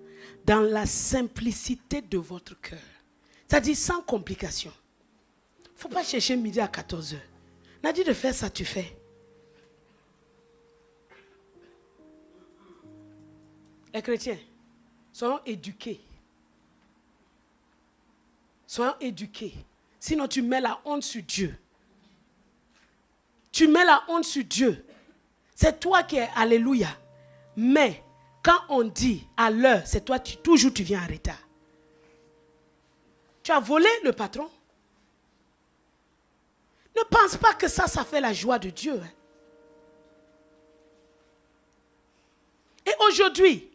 dans la simplicité de votre cœur. C'est-à-dire sans complication. Il ne faut pas chercher midi à 14h. On a dit de faire ça, tu fais. Les chrétiens, soyons éduqués. Soyons éduqués. Sinon, tu mets la honte sur Dieu. Tu mets la honte sur Dieu. C'est toi qui es alléluia. Mais quand on dit à l'heure, c'est toi, toujours tu viens en retard. Tu as volé le patron. Ne pense pas que ça fait la joie de Dieu. Hein. Et aujourd'hui,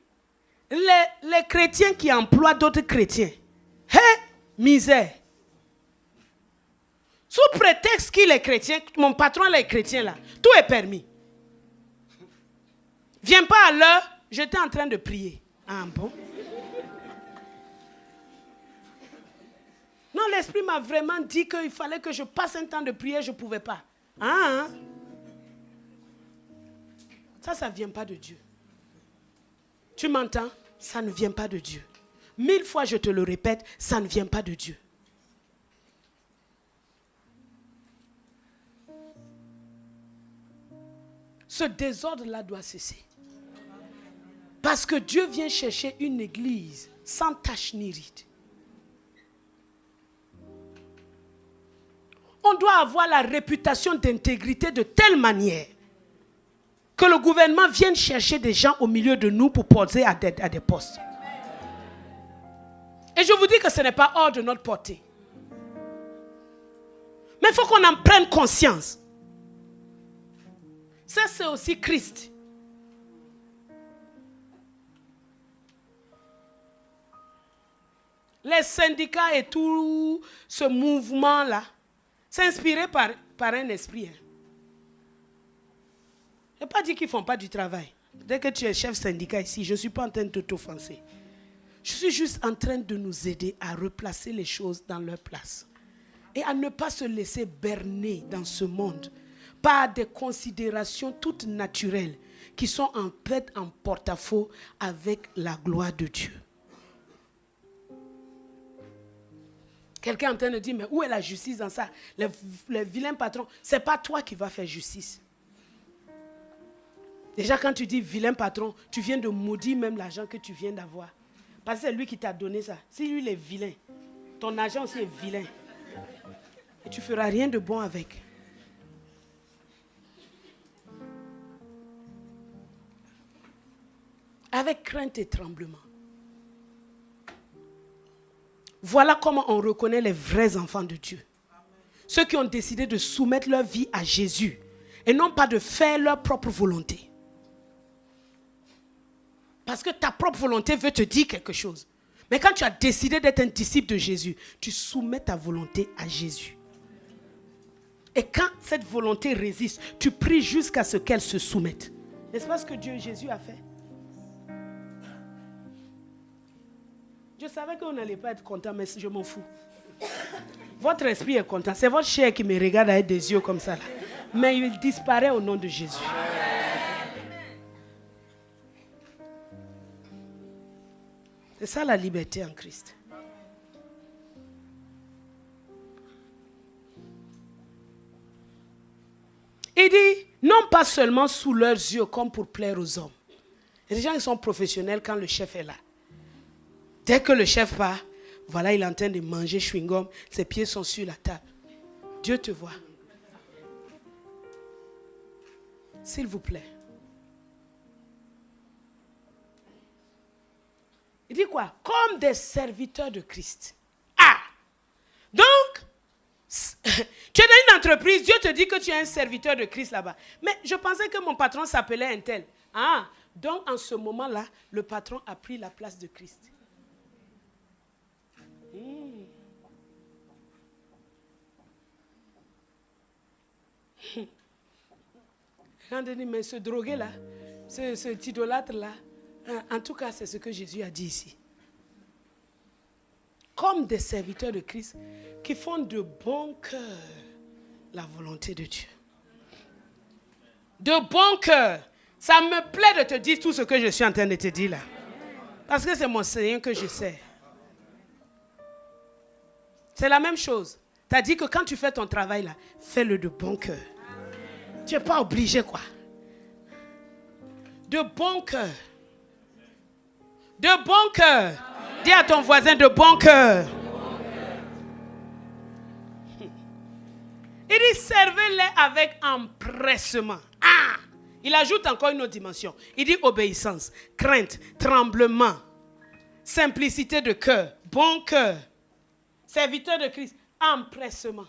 les chrétiens qui emploient d'autres chrétiens, misère. Sous prétexte qu'il est chrétien, mon patron est chrétien là, tout est permis. Viens pas à l'heure, j'étais en train de prier. Ah bon? Non, l'Esprit m'a vraiment dit qu'il fallait que je passe un temps de prière, je ne pouvais pas. Ça ne vient pas de Dieu. Tu m'entends? Ça ne vient pas de Dieu. 1000 fois je te le répète, ça ne vient pas de Dieu. Ce désordre-là doit cesser. Parce que Dieu vient chercher une église sans tache ni ride. On doit avoir la réputation d'intégrité de telle manière que le gouvernement vienne chercher des gens au milieu de nous pour poser à des postes. Et je vous dis que ce n'est pas hors de notre portée. Mais il faut qu'on en prenne conscience. Ça, c'est aussi Christ. Les syndicats et tout ce mouvement-là, c'est inspiré par un esprit. Hein. Je n'ai pas dit qu'ils ne font pas du travail. Dès que tu es chef syndicat ici, je ne suis pas en train de t'offenser. Je suis juste en train de nous aider à replacer les choses dans leur place. Et à ne pas se laisser berner dans ce monde par des considérations toutes naturelles qui sont en fait en porte-à-faux avec la gloire de Dieu. Quelqu'un est en train de dire, mais où est la justice dans ça? Les vilains patrons, ce n'est pas toi qui vas faire justice. Déjà, quand tu dis vilain patron, tu viens de maudire même l'argent que tu viens d'avoir. Parce que c'est lui qui t'a donné ça. Si lui, il est vilain, ton argent aussi est vilain. Et tu ne feras rien de bon avec. Avec crainte et tremblement. Voilà comment on reconnaît les vrais enfants de Dieu. Ceux qui ont décidé de soumettre leur vie à Jésus et non pas de faire leur propre volonté. Parce que ta propre volonté veut te dire quelque chose. Mais quand tu as décidé d'être un disciple de Jésus, tu soumets ta volonté à Jésus. Et quand cette volonté résiste, tu pries jusqu'à ce qu'elle se soumette. N'est-ce pas ce que Dieu et Jésus a fait? Je savais qu'on n'allait pas être content, mais je m'en fous. Votre esprit est content. C'est votre chair qui me regarde avec des yeux comme ça. Là. Mais il disparaît au nom de Jésus. C'est ça la liberté en Christ. Il dit, non pas seulement sous leurs yeux comme pour plaire aux hommes. Les gens ils sont professionnels quand le chef est là. Dès que le chef part, voilà, il est en train de manger chewing-gum, ses pieds sont sur la table. Dieu te voit. S'il vous plaît. Il dit quoi? Comme des serviteurs de Christ. Ah! Donc, tu es dans une entreprise, Dieu te dit que tu es un serviteur de Christ là-bas. Mais je pensais que mon patron s'appelait un tel. Ah! Donc, en ce moment-là, le patron a pris la place de Christ. Mais ce drogué-là, ce idolâtre-là, en tout cas, c'est ce que Jésus a dit ici. Comme des serviteurs de Christ qui font de bon cœur la volonté de Dieu. De bon cœur. Ça me plaît de te dire tout ce que je suis en train de te dire là. Parce que c'est mon Seigneur que je sais. C'est la même chose. Tu as dit que quand tu fais ton travail là, fais-le de bon cœur. Tu n'es pas obligé quoi. De bon cœur. De bon cœur. Dis à ton voisin de bon cœur. Il dit servez-les avec empressement. Ah! Il ajoute encore une autre dimension. Il dit obéissance, crainte, tremblement, simplicité de cœur, bon cœur, serviteur de Christ, empressement.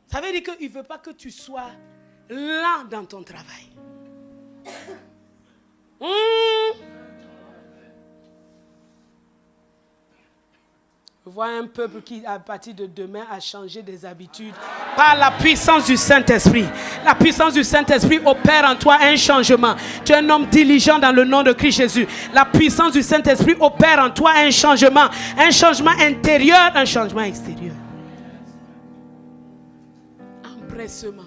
Ça veut dire qu'il ne veut pas que tu sois lent dans ton travail. Je vois un peuple qui, à partir de demain, a changé des habitudes par la puissance du Saint-Esprit. La puissance du Saint-Esprit opère en toi un changement. Tu es un homme diligent dans le nom de Christ Jésus. La puissance du Saint-Esprit opère en toi un changement intérieur, un changement extérieur. Empressement.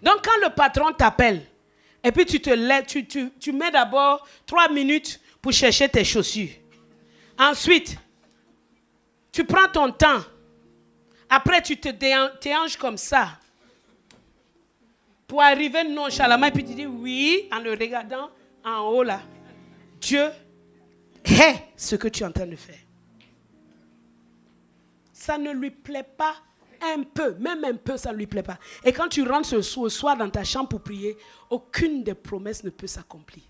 Donc quand le patron t'appelle, et puis tu te lèves, tu mets d'abord 3 minutes pour chercher tes chaussures. Ensuite, tu prends ton temps. Après, tu te déhanches comme ça. Pour arriver nonchalamment, et puis tu dis oui, en le regardant en haut là. Dieu hait ce que tu es en train de faire. Ça ne lui plaît pas. Un peu, même un peu, ça ne lui plaît pas. Et quand tu rentres ce soir dans ta chambre pour prier, aucune des promesses ne peut s'accomplir.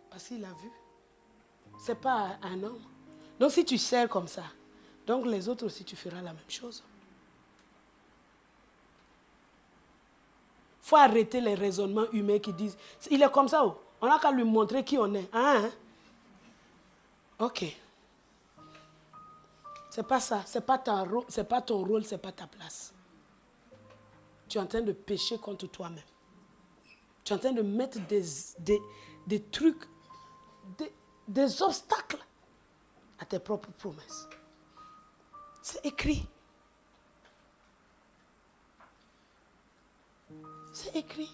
Parce qu'il a vu. Ce n'est pas un homme. Donc si tu sers comme ça, donc les autres aussi, tu feras la même chose. Il faut arrêter les raisonnements humains qui disent, il est comme ça, oh. On n'a qu'à lui montrer qui on est. Hein? Ok. C'est pas ça, c'est pas ton rôle, c'est pas ta place. Tu es en train de pécher contre toi-même. Tu es en train de mettre des trucs, des obstacles à tes propres promesses. C'est écrit. C'est écrit.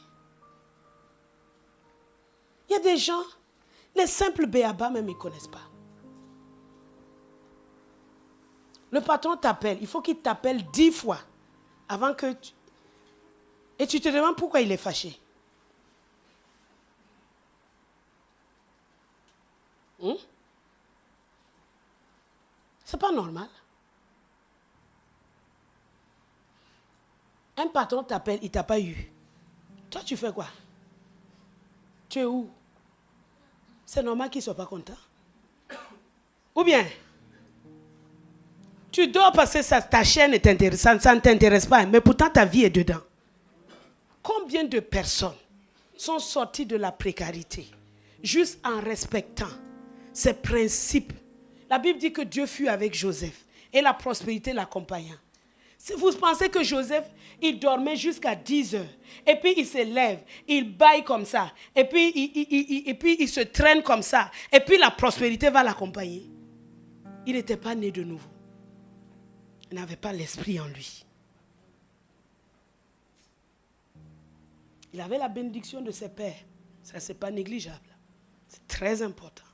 Il y a des gens, les simples béabas même, ils ne connaissent pas. Le patron t'appelle, il faut qu'il t'appelle 10 fois avant que tu... Et tu te demandes pourquoi il est fâché. C'est pas normal. Un patron t'appelle, il ne t'a pas eu. Toi, tu fais quoi? Tu es où? C'est normal qu'il ne soit pas content. Ou bien, tu dors parce que ta chaîne est intéressante, ça ne t'intéresse pas, mais pourtant ta vie est dedans. Combien de personnes sont sorties de la précarité juste en respectant ces principes? La Bible dit que Dieu fut avec Joseph et la prospérité l'accompagnant. Si vous pensez que Joseph, il dormait jusqu'à 10 heures, et puis il se lève, il baille comme ça, et puis il se traîne comme ça, et puis la prospérité va l'accompagner. Il n'était pas né de nouveau. Il n'avait pas l'esprit en lui. Il avait la bénédiction de ses pères. Ça, ce n'est pas négligeable. C'est très important.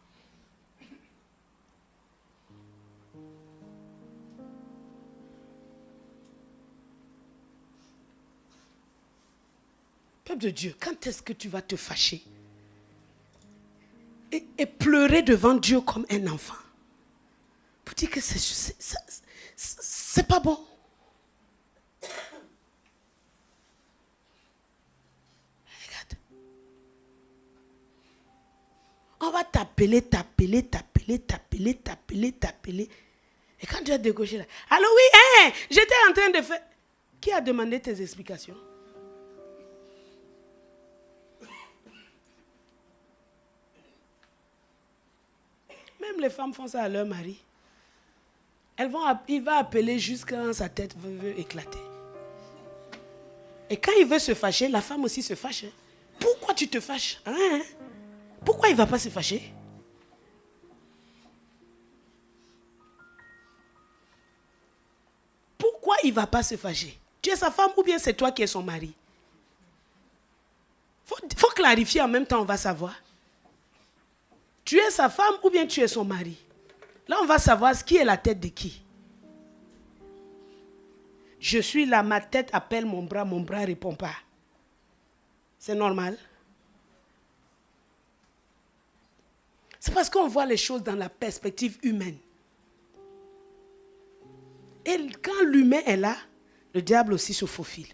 Peuple de Dieu, quand est-ce que tu vas te fâcher et pleurer devant Dieu comme un enfant? Pour dire que c'est pas bon. Regarde. On va t'appeler. Et quand tu as décoché là, allô oui, j'étais en train de faire... Qui a demandé tes explications? Même les femmes font ça à leur mari. Il va appeler jusqu'à quand sa tête veut éclater. Et quand il veut se fâcher, la femme aussi se fâche. Pourquoi tu te fâches? Pourquoi il ne va pas se fâcher? Pourquoi il ne va pas se fâcher? Tu es sa femme ou bien c'est toi qui es son mari? Faut clarifier en même temps, on va savoir. Tu es sa femme ou bien tu es son mari? Là, on va savoir qui est la tête de qui. Je suis là, ma tête appelle mon bras ne répond pas. C'est normal. C'est parce qu'on voit les choses dans la perspective humaine. Et quand l'humain est là, le diable aussi se faufile.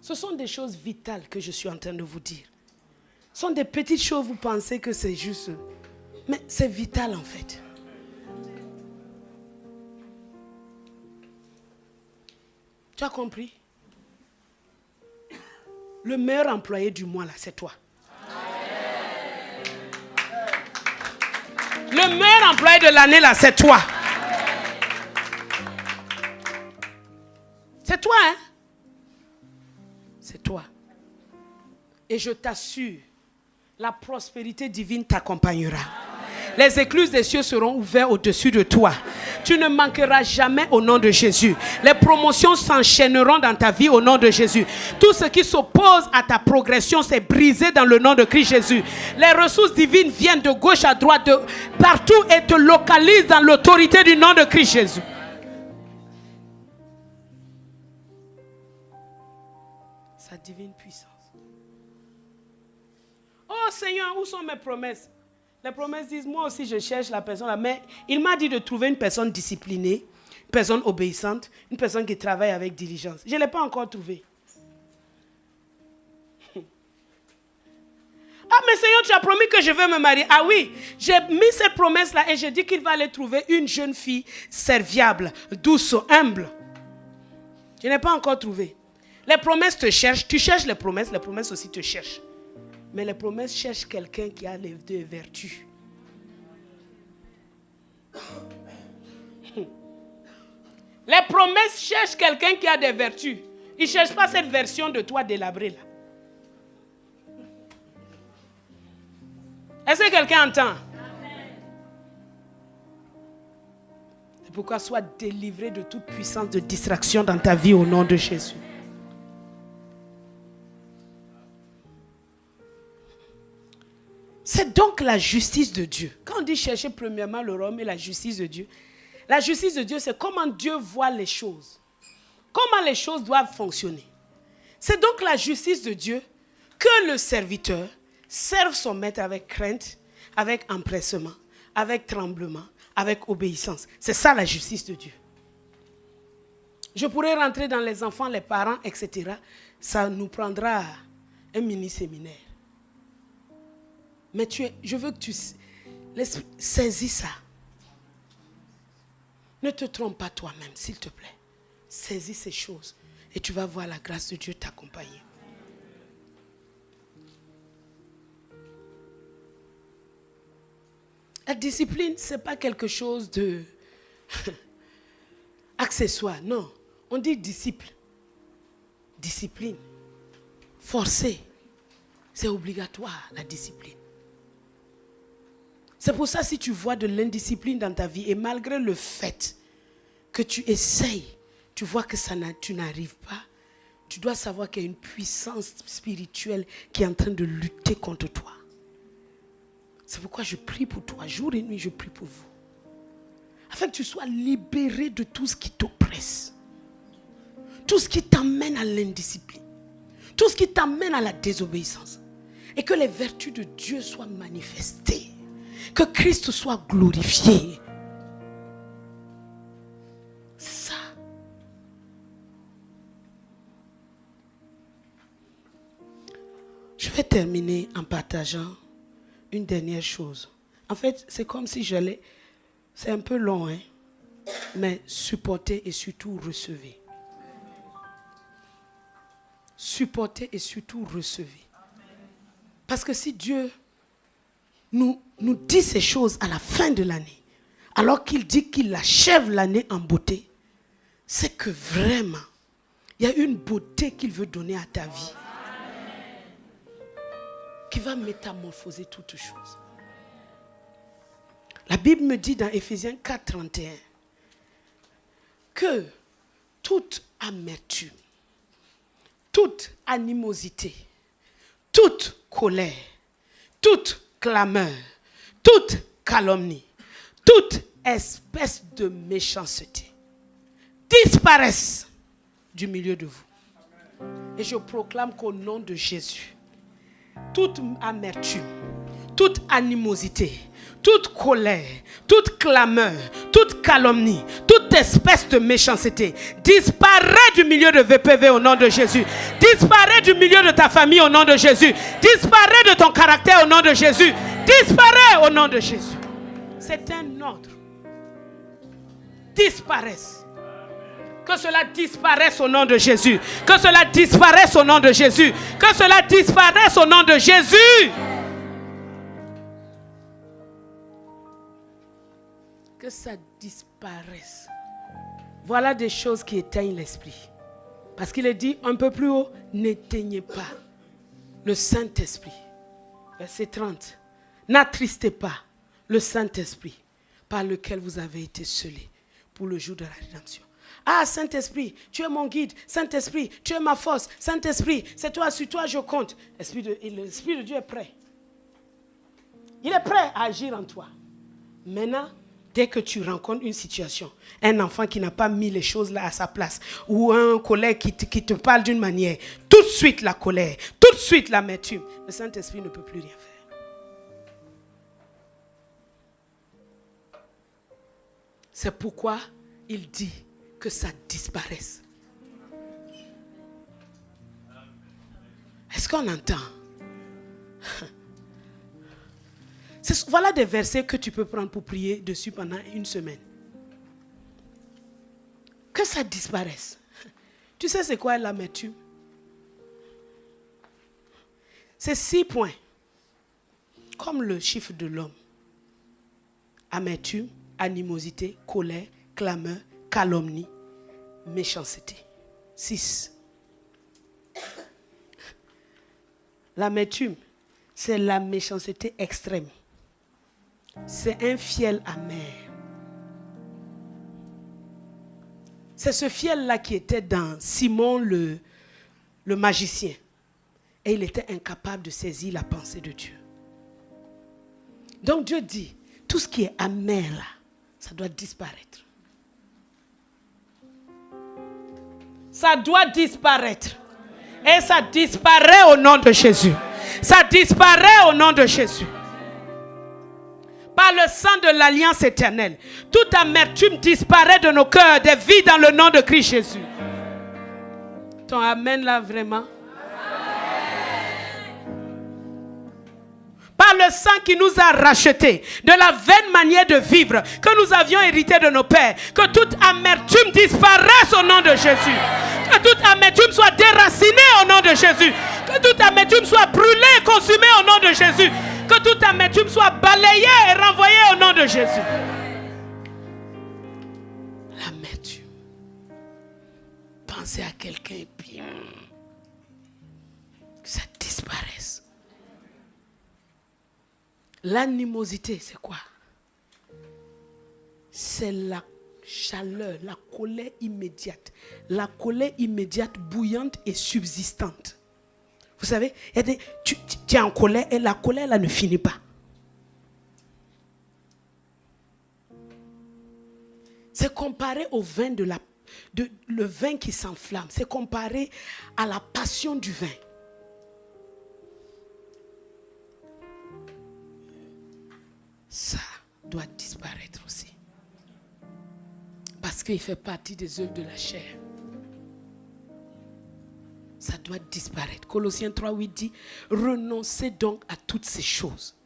Ce sont des choses vitales que je suis en train de vous dire. Ce sont des petites choses, vous pensez que c'est juste. Mais c'est vital en fait. Tu as compris? Le meilleur employé du mois là, c'est toi. Le meilleur employé de l'année là, c'est toi. C'est toi, hein? C'est toi. Et je t'assure, la prospérité divine t'accompagnera. Les écluses des cieux seront ouvertes au-dessus de toi. Tu ne manqueras jamais au nom de Jésus. Les promotions s'enchaîneront dans ta vie au nom de Jésus. Tout ce qui s'oppose à ta progression, c'est brisé dans le nom de Christ Jésus. Les ressources divines viennent de gauche à droite, de partout et te localisent dans l'autorité du nom de Christ Jésus. Sa divine puissance. Oh Seigneur, où sont mes promesses? Les promesses disent, moi aussi je cherche la personne là, mais il m'a dit de trouver une personne disciplinée, une personne obéissante, une personne qui travaille avec diligence. Je ne l'ai pas encore trouvée. Ah mais Seigneur, tu as promis que je vais me marier. Ah oui, j'ai mis cette promesse là et j'ai dit qu'il va aller trouver une jeune fille serviable, douce, humble. Je n'ai pas encore trouvé. Les promesses te cherchent. Tu cherches les promesses aussi te cherchent. Mais les promesses cherchent quelqu'un qui a les deux vertus. Les promesses cherchent quelqu'un qui a des vertus. Ils ne cherchent pas cette version de toi délabrée là. Est-ce que quelqu'un entend? C'est pourquoi sois délivré de toute puissance de distraction dans ta vie au nom de Jésus. C'est donc la justice de Dieu. Quand on dit chercher premièrement le royaume et la justice de Dieu, la justice de Dieu, c'est comment Dieu voit les choses. Comment les choses doivent fonctionner. C'est donc la justice de Dieu que le serviteur serve son maître avec crainte, avec empressement, avec tremblement, avec obéissance. C'est ça la justice de Dieu. Je pourrais rentrer dans les enfants, les parents, etc. Ça nous prendra un mini-séminaire. Mais je veux que tu saisis ça. Ne te trompe pas toi-même, s'il te plaît. Saisis ces choses et tu vas voir la grâce de Dieu t'accompagner. La discipline, ce n'est pas quelque chose de accessoire. Non, on dit disciple. Discipline. Forcer. C'est obligatoire, la discipline. C'est pour ça, si tu vois de l'indiscipline dans ta vie, et malgré le fait que tu essayes, tu vois que tu n'arrives pas, tu dois savoir qu'il y a une puissance spirituelle qui est en train de lutter contre toi. C'est pourquoi je prie pour toi, jour et nuit, je prie pour vous. Afin que tu sois libéré de tout ce qui t'oppresse. Tout ce qui t'amène à l'indiscipline. Tout ce qui t'amène à la désobéissance. Et que les vertus de Dieu soient manifestées. Que Christ soit glorifié. C'est ça. Je vais terminer en partageant une dernière chose. En fait, c'est comme si j'allais... C'est un peu long, hein? Mais supporter et surtout recevez. Supporter et surtout recevez. Parce que si Dieu nous dit ces choses à la fin de l'année, alors qu'il dit qu'il achève l'année en beauté, c'est que vraiment, il y a une beauté qu'il veut donner à ta vie. Qui va métamorphoser toutes choses. La Bible me dit dans Éphésiens 4:31 que toute amertume, toute animosité, toute colère, toute clameur, toute calomnie, toute espèce de méchanceté disparaissent du milieu de vous. Et je proclame qu'au nom de Jésus, toute amertume, toute animosité, toute colère, toute clameur, toute calomnie, toute espèce de méchanceté disparaît du milieu de VPV au nom de Jésus. Disparaît du milieu de ta famille au nom de Jésus. Disparaît de ton caractère au nom de Jésus. Disparaît au nom de Jésus. C'est un ordre. Disparaissent. Que cela disparaisse au nom de Jésus. Que cela disparaisse au nom de Jésus. Que cela disparaisse au nom de Jésus. Que ça disparaisse. Voilà des choses qui éteignent l'esprit. Parce qu'il est dit un peu plus haut, n'éteignez pas le Saint-Esprit. Verset 30. N'attristez pas le Saint-Esprit par lequel vous avez été scellés pour le jour de la rédemption. Ah, Saint-Esprit, tu es mon guide. Saint-Esprit, tu es ma force. Saint-Esprit, c'est toi, sur toi je compte. L'Esprit de Dieu est prêt. Il est prêt à agir en toi. Maintenant, dès que tu rencontres une situation, un enfant qui n'a pas mis les choses là à sa place, ou un collègue qui te parle d'une manière, tout de suite la colère, tout de suite l'amertume, le Saint-Esprit ne peut plus rien faire. C'est pourquoi il dit que ça disparaisse. Est-ce qu'on entend? Voilà des versets que tu peux prendre pour prier dessus pendant une semaine. Que ça disparaisse. Tu sais c'est quoi l'amertume? C'est 6 points. Comme le chiffre de l'homme. Amertume, animosité, colère, clameur, calomnie, méchanceté. 6. L'amertume, c'est la méchanceté extrême. C'est un fiel amer. C'est ce fiel-là qui était dans Simon le magicien. Et il était incapable de saisir la pensée de Dieu. Donc Dieu dit, tout ce qui est amer là, ça doit disparaître. Ça doit disparaître. Et ça disparaît au nom de Jésus. Ça disparaît au nom de Jésus. Par le sang de l'alliance éternelle, toute amertume disparaît de nos cœurs, des vies dans le nom de Christ Jésus. Ton amen là vraiment? Par le sang qui nous a rachetés, de la vaine manière de vivre que nous avions hérité de nos pères, que toute amertume disparaisse au nom de Jésus. Que toute amertume soit déracinée au nom de Jésus. Que toute amertume soit brûlée, consumée au nom de Jésus. Que toute amertume soit balayée et renvoyée au nom de Jésus. L'amertume. Pensez à quelqu'un et puis que ça disparaisse. L'animosité, c'est quoi? C'est la chaleur, la colère immédiate. La colère immédiate, bouillante et subsistante. Vous savez, tu es en colère et la colère là ne finit pas. C'est comparé au vin le vin qui s'enflamme. C'est comparé à la passion du vin. Ça doit disparaître aussi. Parce qu'il fait partie des œuvres de la chair. Ça doit disparaître. Colossiens 3:8 dit, renoncez donc à toutes ces choses.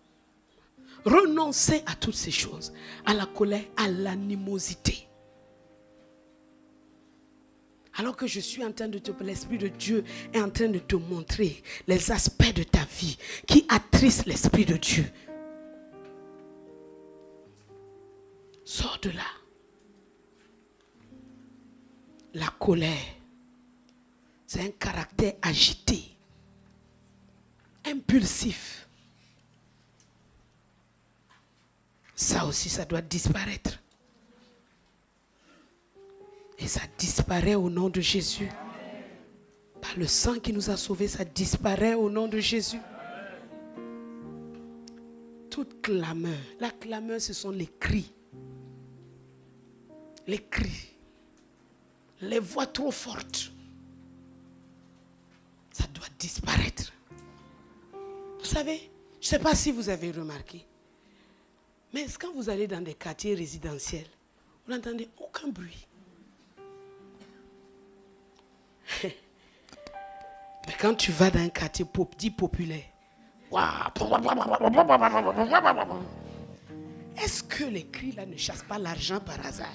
Renoncez à toutes ces choses. À la colère, à l'animosité. Alors que je suis en train de l'Esprit de Dieu est en train de te montrer les aspects de ta vie qui attristent l'Esprit de Dieu. Sors de là. La colère, c'est un caractère agité, impulsif. Ça aussi, ça doit disparaître. Et ça disparaît au nom de Jésus. Par le sang qui nous a sauvés, ça disparaît au nom de Jésus. Toute clameur. La clameur, ce sont les cris. Les cris. Les voix trop fortes. Ça doit disparaître. Vous savez, je ne sais pas si vous avez remarqué, mais quand vous allez dans des quartiers résidentiels, vous n'entendez aucun bruit. Mais quand tu vas dans un quartier dit populaire, est-ce que les cris là ne chassent pas l'argent par hasard?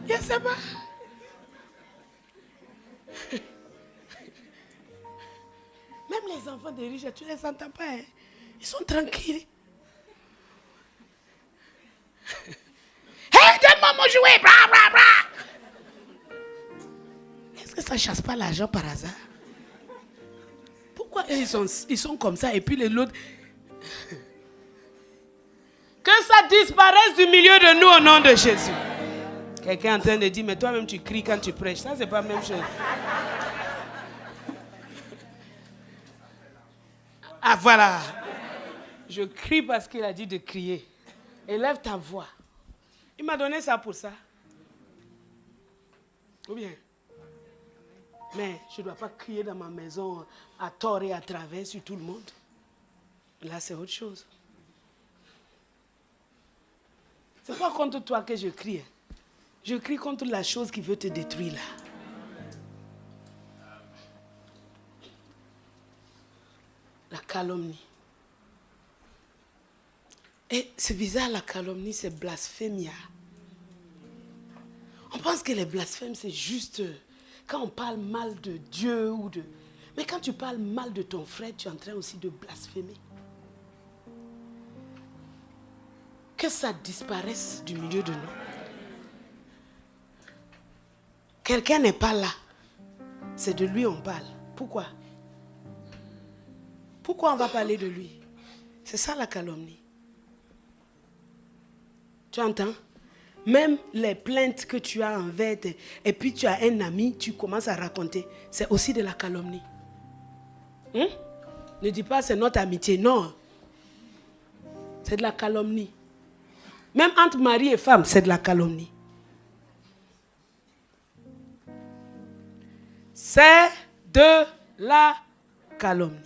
Je ne sais pas. Même les enfants des riches, tu ne les entends pas. Hein? Ils sont tranquilles. Hey, donne-moi mon jouet. Bra, bra, bra. Est-ce que ça ne chasse pas l'argent par hasard? Pourquoi ils sont comme ça et puis les autres... Que ça disparaisse du milieu de nous au nom de Jésus. Quelqu'un est en train de dire, mais toi-même tu cries quand tu prêches. Ça, c'est pas la même chose. Ah, voilà. Je crie parce qu'il a dit de crier. Élève ta voix. Il m'a donné ça pour ça. Ou bien? Mais je ne dois pas crier dans ma maison à tort et à travers sur tout le monde. Là, c'est autre chose. Ce n'est pas contre toi que je crie. Je crie contre la chose qui veut te détruire là. La calomnie. Et c'est bizarre, la calomnie, c'est blasphémia. On pense que les blasphèmes, c'est juste quand on parle mal de Dieu ou de... Mais quand tu parles mal de ton frère, tu es en train aussi de blasphémer. Que ça disparaisse du milieu de nous. Quelqu'un n'est pas là. C'est de lui on parle. Pourquoi? Pourquoi on va parler de lui? C'est ça la calomnie. Tu entends? Même les plaintes que tu as envers et puis tu as un ami, tu commences à raconter. C'est aussi de la calomnie. Ne dis pas c'est notre amitié. Non. C'est de la calomnie. Même entre mari et femme, c'est de la calomnie. C'est de la calomnie.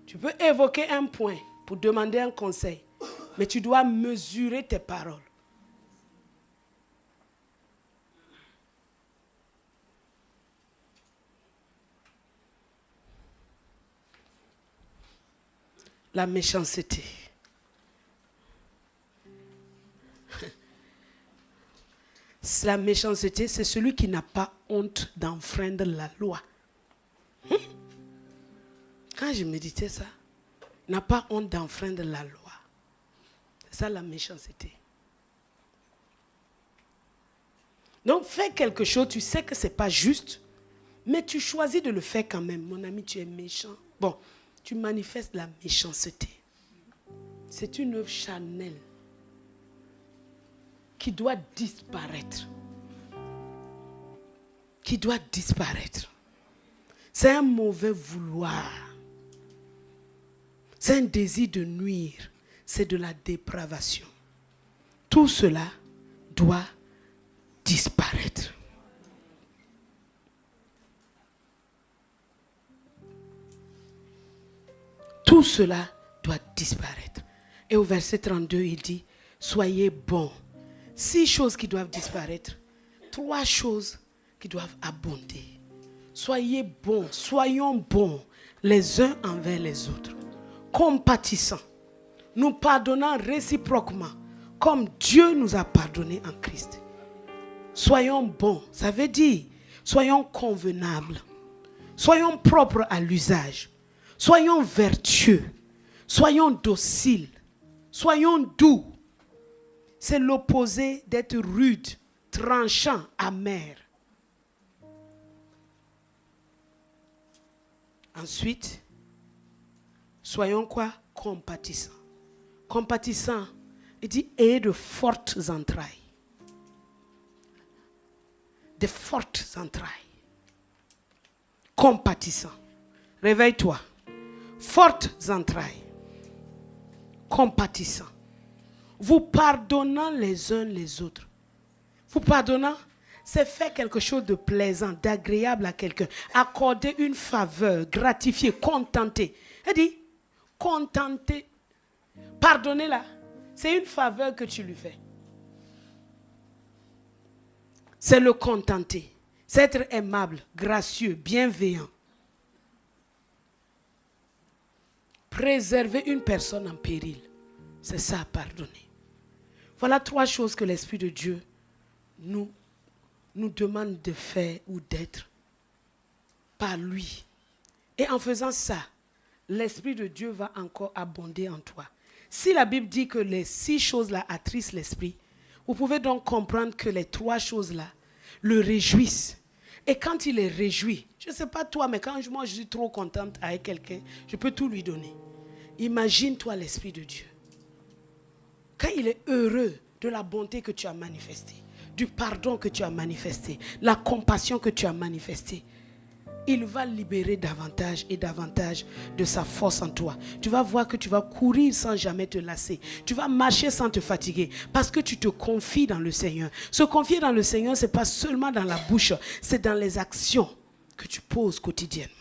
Tu peux évoquer un point pour demander un conseil, mais tu dois mesurer tes paroles. La méchanceté. La méchanceté, c'est celui qui n'a pas honte d'enfreindre la loi. Quand je méditais ça, n'a pas honte d'enfreindre la loi. C'est ça la méchanceté. Donc fais quelque chose, tu sais que ce n'est pas juste, mais tu choisis de le faire quand même. Mon ami, tu es méchant. Bon, tu manifestes la méchanceté. C'est une œuvre charnelle qui doit disparaître. Qui doit disparaître. C'est un mauvais vouloir. C'est un désir de nuire. C'est de la dépravation. Tout cela doit disparaître. Tout cela doit disparaître. Et au verset 32, il dit, soyez bons. 6 choses qui doivent disparaître. 3 choses qui doivent abonder. Soyez bons, soyons bons les uns envers les autres. Compatissants. Nous pardonnant réciproquement comme Dieu nous a pardonné en Christ. Soyons bons, ça veut dire soyons convenables. Soyons propres à l'usage. Soyons vertueux. Soyons dociles. Soyons doux. C'est l'opposé d'être rude, tranchant, amer. Ensuite, soyons quoi? Compatissants. Compatissants, il dit, ayez de fortes entrailles. De fortes entrailles. Compatissants. Réveille-toi. Fortes entrailles. Compatissants. Vous pardonnant les uns les autres. Vous pardonnant, c'est faire quelque chose de plaisant, d'agréable à quelqu'un. Accorder une faveur, gratifier, contenter. Elle dit, contenter. Pardonner là, c'est une faveur que tu lui fais. C'est le contenter. C'est être aimable, gracieux, bienveillant. Préserver une personne en péril. C'est ça, pardonner. Voilà 3 choses que l'Esprit de Dieu nous demande de faire ou d'être par lui. Et en faisant ça, l'Esprit de Dieu va encore abonder en toi. Si la Bible dit que les 6 choses-là attrissent l'Esprit, vous pouvez donc comprendre que les 3 choses-là le réjouissent. Et quand il est réjoui, je ne sais pas toi, mais quand moi je suis trop contente avec quelqu'un, je peux tout lui donner. Imagine-toi l'Esprit de Dieu. Quand il est heureux de la bonté que tu as manifestée, du pardon que tu as manifesté, la compassion que tu as manifestée, il va libérer davantage et davantage de sa force en toi. Tu vas voir que tu vas courir sans jamais te lasser. Tu vas marcher sans te fatiguer parce que tu te confies dans le Seigneur. Se confier dans le Seigneur, ce n'est pas seulement dans la bouche, c'est dans les actions que tu poses quotidiennement.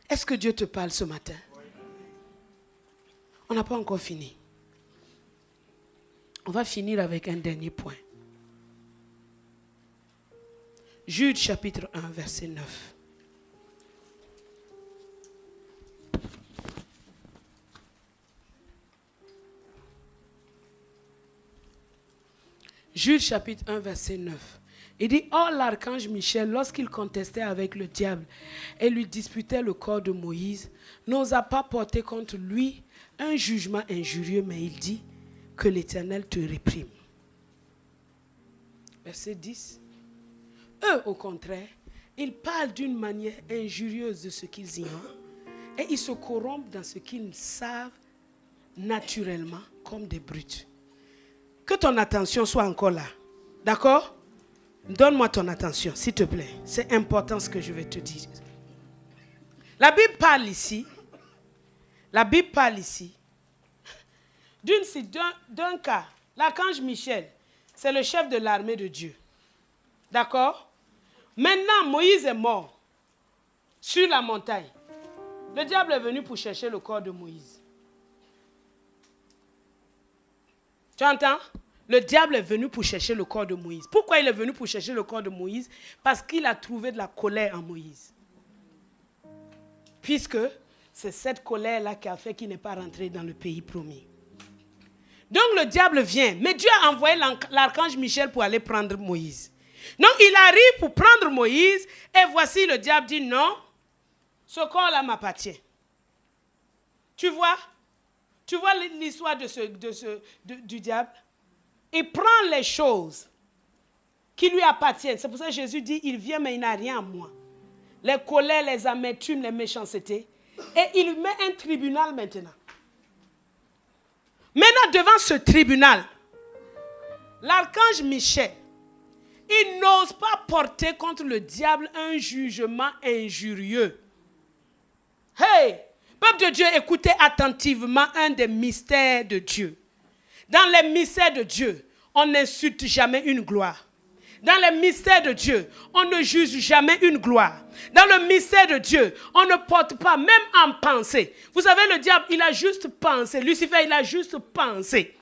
Est-ce que Dieu te parle ce matin? On n'a pas encore fini. On va finir avec un dernier point. Jude chapitre 1, verset 9. Jude chapitre 1, verset 9. Il dit, or l'archange Michel, lorsqu'il contestait avec le diable et lui disputait le corps de Moïse, n'osa pas porter contre lui un jugement injurieux, mais il dit que l'Éternel te réprime. Verset 10. Eux, au contraire, ils parlent d'une manière injurieuse de ce qu'ils ignorent et ils se corrompent dans ce qu'ils savent naturellement comme des brutes. Que ton attention soit encore là. D'accord? Donne-moi ton attention, s'il te plaît. C'est important ce que je vais te dire. La Bible parle ici. D'un cas. L'archange Michel, c'est le chef de l'armée de Dieu. D'accord? Maintenant, Moïse est mort sur la montagne. Le diable est venu pour chercher le corps de Moïse. Tu entends? Le diable est venu pour chercher le corps de Moïse. Pourquoi il est venu pour chercher le corps de Moïse? Parce qu'il a trouvé de la colère en Moïse. Puisque c'est cette colère-là qui a fait qu'il n'est pas rentré dans le pays promis. Donc le diable vient. Mais Dieu a envoyé l'archange Michel pour aller prendre Moïse. Donc il arrive pour prendre Moïse. Et voici le diable dit non. Ce corps-là m'appartient. Tu vois l'histoire du diable? Il prend les choses qui lui appartiennent. C'est pour ça que Jésus dit, il vient mais il n'a rien à moi. Les colères, les amertumes, les méchancetés. Et il met un tribunal maintenant. Maintenant, devant ce tribunal, l'archange Michel, il n'ose pas porter contre le diable un jugement injurieux. Hey, peuple de Dieu, écoutez attentivement un des mystères de Dieu. Dans les mystères de Dieu, on n'insulte jamais une gloire. Dans les mystères de Dieu, on ne juge jamais une gloire. Dans le mystère de Dieu, on ne porte pas, même en pensée. Vous savez, le diable, il a juste pensé. Lucifer, il a juste pensé.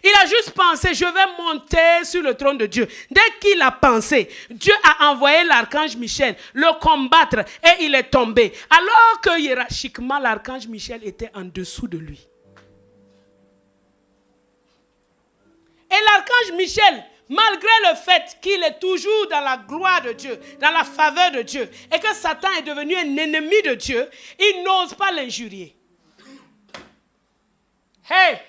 Il a juste pensé, je vais monter sur le trône de Dieu. Dès qu'il a pensé, Dieu a envoyé l'archange Michel le combattre et il est tombé. Alors que hiérarchiquement, l'archange Michel était en dessous de lui. Et l'archange Michel, malgré le fait qu'il est toujours dans la gloire de Dieu, dans la faveur de Dieu, et que Satan est devenu un ennemi de Dieu, il n'ose pas l'injurier. Hey!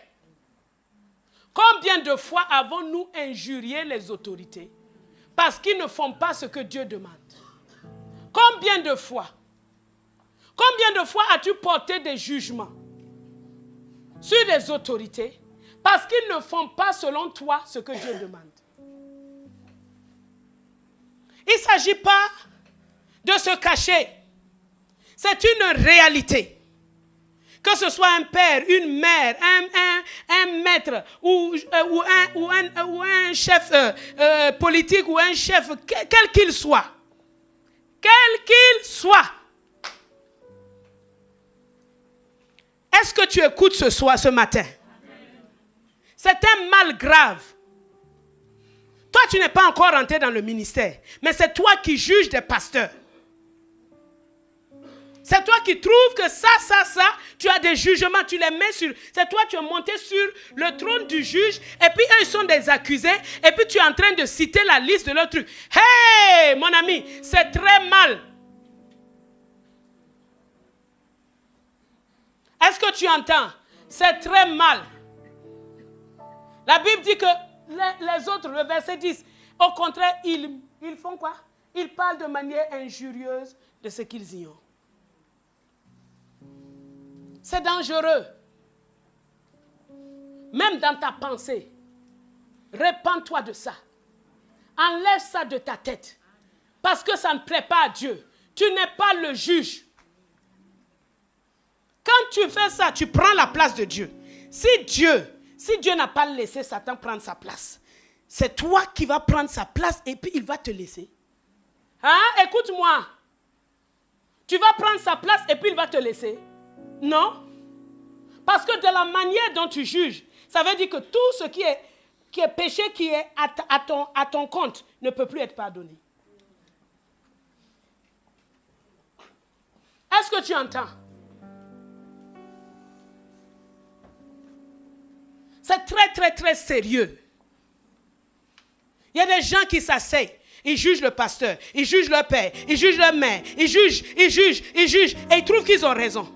Combien de fois avons-nous injurié les autorités parce qu'ils ne font pas ce que Dieu demande? Combien de fois? Combien de fois as-tu porté des jugements sur les autorités parce qu'ils ne font pas selon toi ce que Dieu demande? Il ne s'agit pas de se cacher. C'est une réalité. Que ce soit un père, une mère, un maître ou un chef politique ou un chef, quel qu'il soit. Quel qu'il soit. Est-ce que tu écoutes ce matin? C'est un mal grave. Toi, tu n'es pas encore rentré dans le ministère, mais c'est toi qui juges des pasteurs. C'est toi qui trouves que ça, tu as des jugements, tu les mets sur... C'est toi, tu es monté sur le trône du juge, et puis eux, ils sont des accusés, et puis tu es en train de citer la liste de leurs trucs. Hey, mon ami, c'est très mal. Est-ce que tu entends? C'est très mal. La Bible dit que les autres, le verset 10, au contraire, ils font quoi? Ils parlent de manière injurieuse de ce qu'ils ignorent. C'est dangereux. Même dans ta pensée, répands-toi de ça. Enlève ça de ta tête. Parce que ça ne plaît pas à Dieu. Tu n'es pas le juge. Quand tu fais ça, tu prends la place de Dieu. Si Dieu n'a pas laissé Satan prendre sa place, c'est toi qui vas prendre sa place et puis il va te laisser. Hein? Écoute-moi. Tu vas prendre sa place et puis il va te laisser. Non. Parce que de la manière dont tu juges, ça veut dire que tout ce qui est péché, qui est à ton compte, ne peut plus être pardonné. Est-ce que tu entends? C'est très, très, très sérieux. Il y a des gens qui s'asseyent. Ils jugent le pasteur, ils jugent leur père, ils jugent leur mère, ils jugent. Et ils trouvent qu'ils ont raison.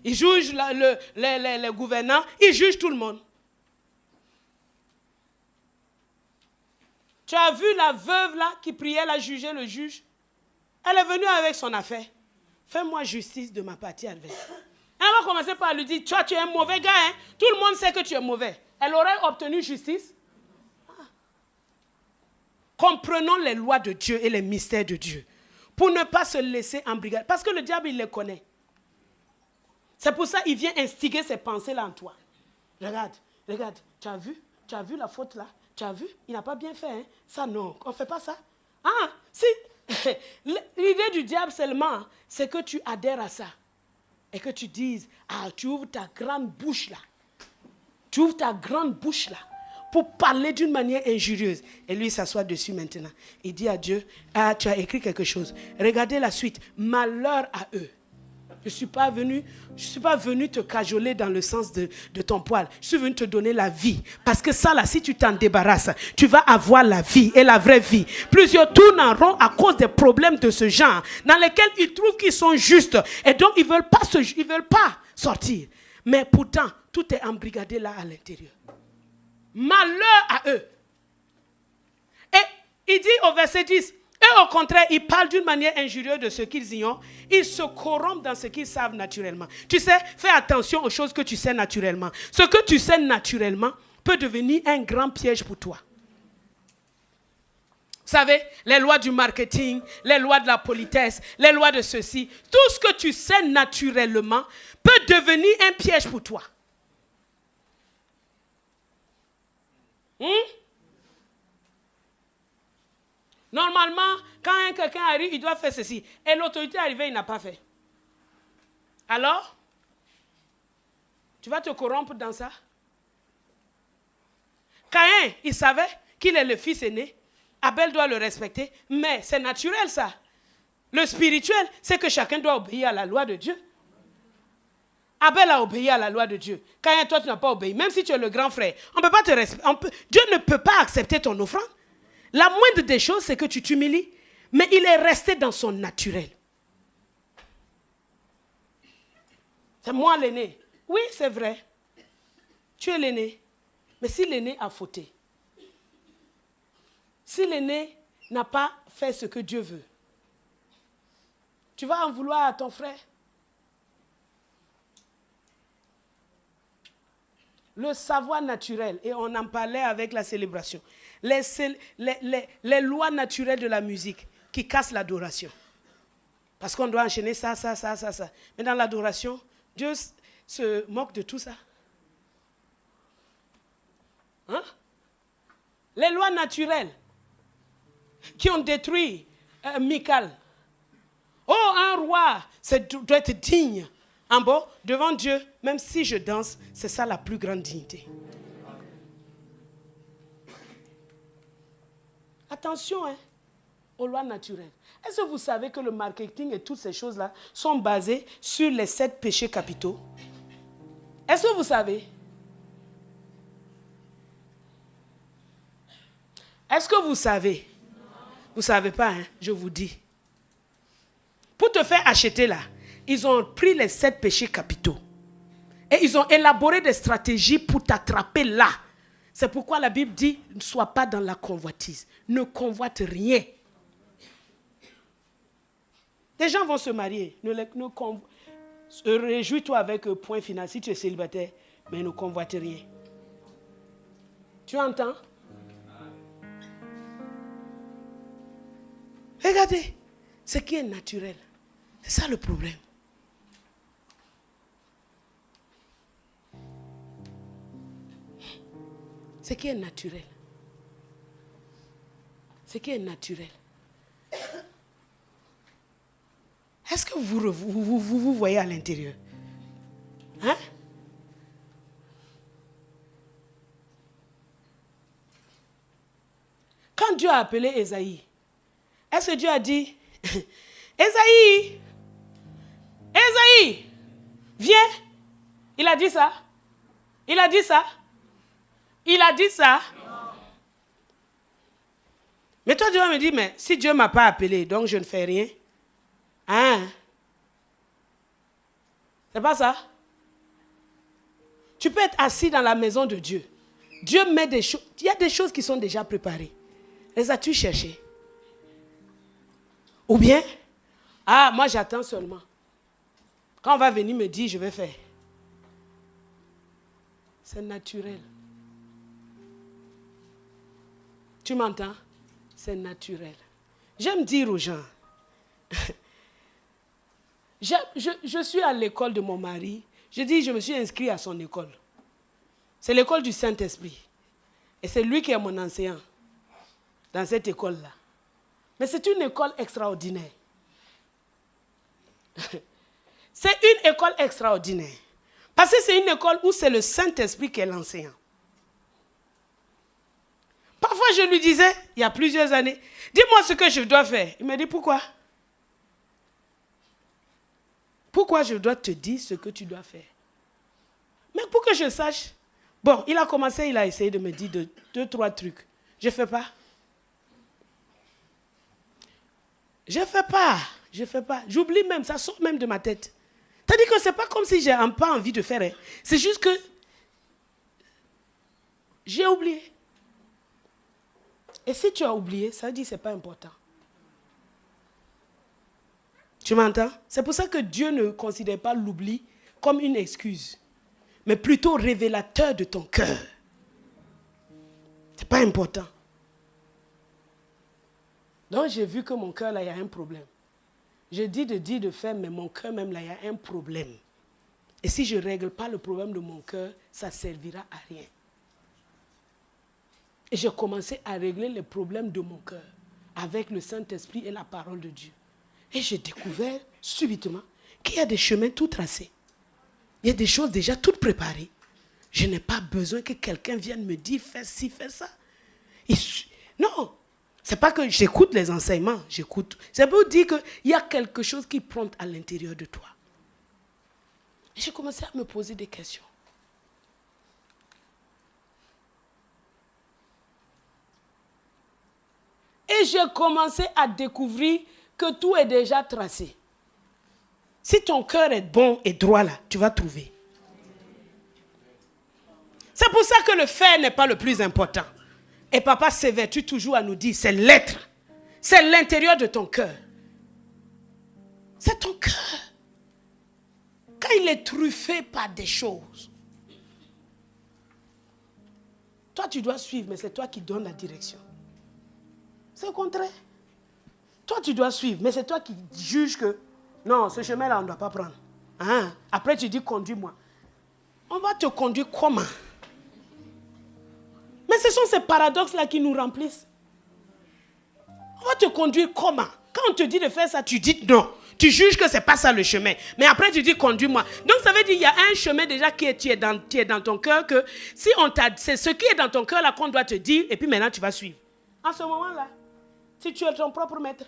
Ils jugent les gouvernants, ils jugent tout le monde. Tu as vu la veuve là qui priait, elle a jugé le juge. Elle est venue avec son affaire. Fais-moi justice de ma partie adverse. Elle va commencer par lui dire, toi tu es un mauvais gars, hein? Tout le monde sait que tu es mauvais. Elle aurait obtenu justice. Comprenons les lois de Dieu et les mystères de Dieu. Pour ne pas se laisser embrigader. Parce que le diable, il les connaît. C'est pour ça qu'il vient instiguer ces pensées-là en toi. Regarde, tu as vu la faute là? Tu as vu? Il n'a pas bien fait, hein? Ça non, on ne fait pas ça. Ah, si, l'idée du diable seulement, c'est que tu adhères à ça. Et que tu dises, ah, tu ouvres ta grande bouche là. Tu ouvres ta grande bouche là. Pour parler d'une manière injurieuse. Et lui s'assoit dessus maintenant. Il dit à Dieu, ah, tu as écrit quelque chose. Regardez la suite. Malheur à eux. Je ne suis pas venu te cajoler dans le sens de ton poil. Je suis venu te donner la vie. Parce que ça là, si tu t'en débarrasses, tu vas avoir la vie et la vraie vie. Plusieurs tournent en rond à cause des problèmes de ce genre, dans lesquels ils trouvent qu'ils sont justes. Et donc ils ne veulent pas sortir. Mais pourtant, tout est embrigadé là à l'intérieur. Malheur à eux. Et il dit au verset 10, et au contraire, ils parlent d'une manière injurieuse de ce qu'ils ignorent. Ils se corrompent dans ce qu'ils savent naturellement. Tu sais, fais attention aux choses que tu sais naturellement. Ce que tu sais naturellement peut devenir un grand piège pour toi. Vous savez, les lois du marketing, les lois de la politesse, les lois de ceci, tout ce que tu sais naturellement peut devenir un piège pour toi. Normalement, quand quelqu'un arrive, il doit faire ceci. Et l'autorité arrivée, il n'a pas fait. Alors, tu vas te corrompre dans ça? Caïn, il savait qu'il est le fils aîné. Abel doit le respecter. Mais c'est naturel ça. Le spirituel, c'est que chacun doit obéir à la loi de Dieu. Abel a obéi à la loi de Dieu. Caïn, toi, tu n'as pas obéi. Même si tu es le grand frère, on peut pas te respecter. Dieu ne peut pas accepter ton offrande. La moindre des choses, c'est que tu t'humilies. Mais il est resté dans son naturel. C'est moi l'aîné. Oui, c'est vrai. Tu es l'aîné. Mais si l'aîné a fauté, si l'aîné n'a pas fait ce que Dieu veut, tu vas en vouloir à ton frère? Le savoir naturel, et on en parlait avec la célébration, les lois naturelles de la musique qui cassent l'adoration. Parce qu'on doit enchaîner ça. Mais dans l'adoration, Dieu se moque de tout ça. Hein? Les lois naturelles qui ont détruit Michal. Oh, un roi, ça doit être digne. En bon, devant Dieu, même si je danse, c'est ça la plus grande dignité. Attention aux lois naturelles. Est-ce que vous savez que le marketing et toutes ces choses-là sont basées sur les 7 péchés capitaux? Est-ce que vous savez? Est-ce que vous savez? Vous ne savez pas, hein? Je vous dis. Pour te faire acheter là, ils ont pris les 7 péchés capitaux. Et ils ont élaboré des stratégies pour t'attraper là. C'est pourquoi la Bible dit, ne sois pas dans la convoitise. Ne convoite rien. Des gens vont se marier. Réjouis-toi avec point final si tu es célibataire, mais ne convoite rien. Tu entends? Regardez, ce qui est naturel. C'est ça le problème. Ce qui est naturel. Ce qui est naturel. Est-ce que vous voyez à l'intérieur? Hein? Quand Dieu a appelé Ésaïe, est-ce que Dieu a dit, Ésaïe, viens? Il a dit ça? Il a dit ça? Il a dit ça. Mais toi, tu vas me dire, mais si Dieu ne m'a pas appelé, donc je ne fais rien. Hein? C'est pas ça? Tu peux être assis dans la maison de Dieu. Dieu met des choses. Il y a des choses qui sont déjà préparées. Les as-tu cherchées? Ou bien, moi j'attends seulement. Quand on va venir me dire, je vais faire. C'est naturel. Tu m'entends? C'est naturel. J'aime dire aux gens, je suis à l'école de mon mari. Je dis, je me suis inscrit à son école. C'est l'école du Saint-Esprit. Et c'est lui qui est mon enseignant dans cette école-là. Mais c'est une école extraordinaire. C'est une école extraordinaire. Parce que c'est une école où c'est le Saint-Esprit qui est l'enseignant. Parfois, je lui disais, il y a plusieurs années, dis-moi ce que je dois faire. Il me dit, pourquoi? Pourquoi je dois te dire ce que tu dois faire? Mais pour que je sache. Bon, il a commencé, il a essayé de me dire deux, trois trucs. Je ne fais pas. Je ne fais pas. J'oublie même, ça sort même de ma tête. C'est-à-dire que ce n'est pas comme si j'ai pas envie de faire. C'est juste que j'ai oublié. Et si tu as oublié, ça veut dire que ce n'est pas important. Tu m'entends? C'est pour ça que Dieu ne considère pas l'oubli comme une excuse, mais plutôt révélateur de ton cœur. Ce n'est pas important. Donc j'ai vu que mon cœur, là, il y a un problème. Je dis de faire, mais mon cœur même, là, il y a un problème. Et si je ne règle pas le problème de mon cœur, ça ne servira à rien. Et j'ai commencé à régler les problèmes de mon cœur avec le Saint-Esprit et la parole de Dieu. Et j'ai découvert subitement qu'il y a des chemins tout tracés. Il y a des choses déjà toutes préparées. Je n'ai pas besoin que quelqu'un vienne me dire fais ci, fais ça. Non, ce n'est pas que j'écoute les enseignements, j'écoute. C'est pour dire qu'il y a quelque chose qui prend à l'intérieur de toi. Et j'ai commencé à me poser des questions. Et j'ai commencé à découvrir que tout est déjà tracé. Si ton cœur est bon et droit là, tu vas trouver. C'est pour ça que le faire n'est pas le plus important. Et papa s'évertue toujours à nous dire, c'est l'être. C'est l'intérieur de ton cœur. C'est ton cœur. Quand il est truffé par des choses, toi tu dois suivre, mais c'est toi qui donnes la direction. C'est le contraire. Toi, tu dois suivre, mais c'est toi qui juges que non, ce chemin-là, on ne doit pas prendre. Hein? Après, tu dis, conduis-moi. On va te conduire comment? Mais ce sont ces paradoxes-là qui nous remplissent. On va te conduire comment? Quand on te dit de faire ça, tu dis non. Tu juges que ce n'est pas ça le chemin. Mais après, tu dis, conduis-moi. Donc, ça veut dire qu'il y a un chemin déjà qui est dans ton cœur, que si on t'a, c'est ce qui est dans ton cœur là qu'on doit te dire, et puis maintenant, tu vas suivre. En ce moment-là, si tu es ton propre maître,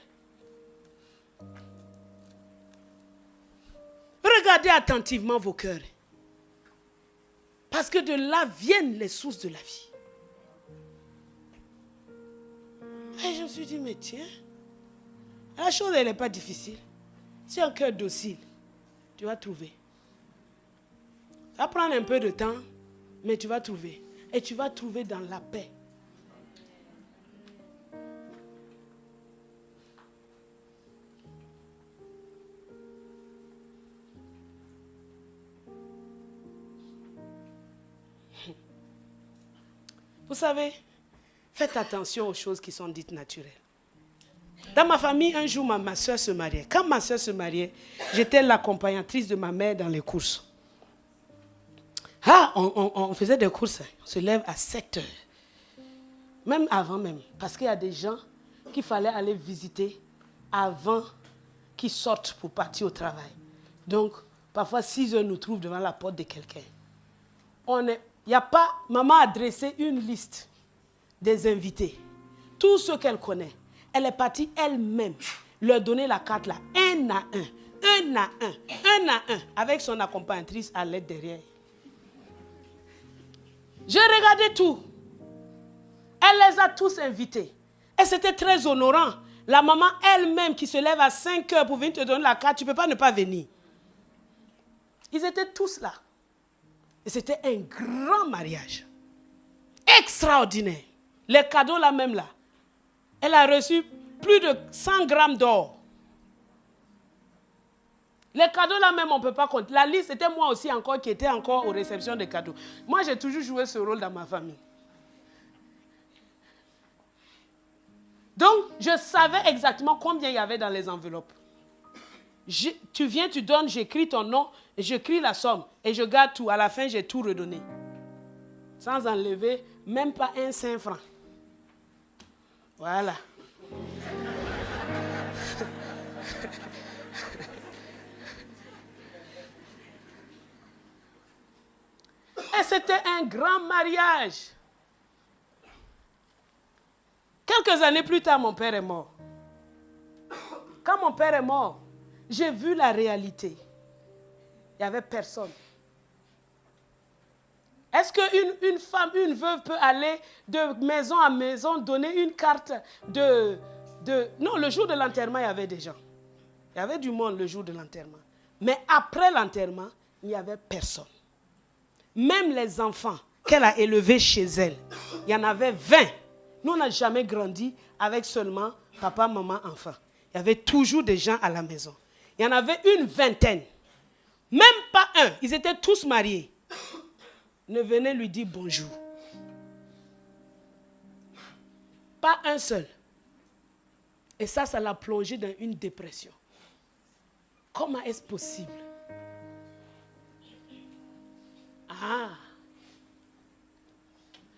regardez attentivement vos cœurs. Parce que de là viennent les sources de la vie. Et je me suis dit, mais tiens, la chose, elle n'est pas difficile. Si un cœur docile, tu vas trouver. Ça va prendre un peu de temps, mais tu vas trouver. Et tu vas trouver dans la paix. Vous savez, faites attention aux choses qui sont dites naturelles. Dans ma famille, un jour, ma soeur se mariait. Quand ma soeur se mariait, j'étais l'accompagnatrice de ma mère dans les courses. On faisait des courses. On se lève à 7 heures. Même avant même. Parce qu'il y a des gens qu'il fallait aller visiter avant qu'ils sortent pour partir au travail. Donc, parfois 6 heures nous trouvent devant la porte de quelqu'un. Maman a dressé une liste des invités. Tous ceux qu'elle connaît. Elle est partie elle-même leur donner la carte là, un à un, avec son accompagnatrice à l'aide derrière. J'ai regardé tout. Elle les a tous invités. Et c'était très honorant. La maman elle-même qui se lève à 5 heures pour venir te donner la carte, tu ne peux pas ne pas venir. Ils étaient tous là. Et c'était un grand mariage. Extraordinaire. Les cadeaux là même là. Elle a reçu plus de 100 grammes d'or. Les cadeaux là même, on ne peut pas compter. La liste, c'était moi aussi encore qui était encore aux réceptions des cadeaux. Moi, j'ai toujours joué ce rôle dans ma famille. Donc, je savais exactement combien il y avait dans les enveloppes. Tu viens, tu donnes, j'écris ton nom, j'écris la somme et je garde tout. À la fin, j'ai tout redonné. Sans enlever même pas un 5 francs. Voilà. Et c'était un grand mariage. Quelques années plus tard, mon père est mort. Quand mon père est mort, j'ai vu la réalité. Il n'y avait personne. Est-ce qu'une femme, une veuve peut aller de maison à maison donner une carte de... Non, le jour de l'enterrement, il y avait des gens. Il y avait du monde le jour de l'enterrement. Mais après l'enterrement, il n'y avait personne. Même les enfants qu'elle a élevés chez elle, il y en avait 20. Nous, on n'a jamais grandi avec seulement papa, maman, enfant. Il y avait toujours des gens à la maison. Il y en avait une vingtaine. Même pas un. Ils étaient tous mariés. Ne venez lui dire bonjour. Pas un seul. Et ça l'a plongé dans une dépression. Comment est-ce possible? Ah.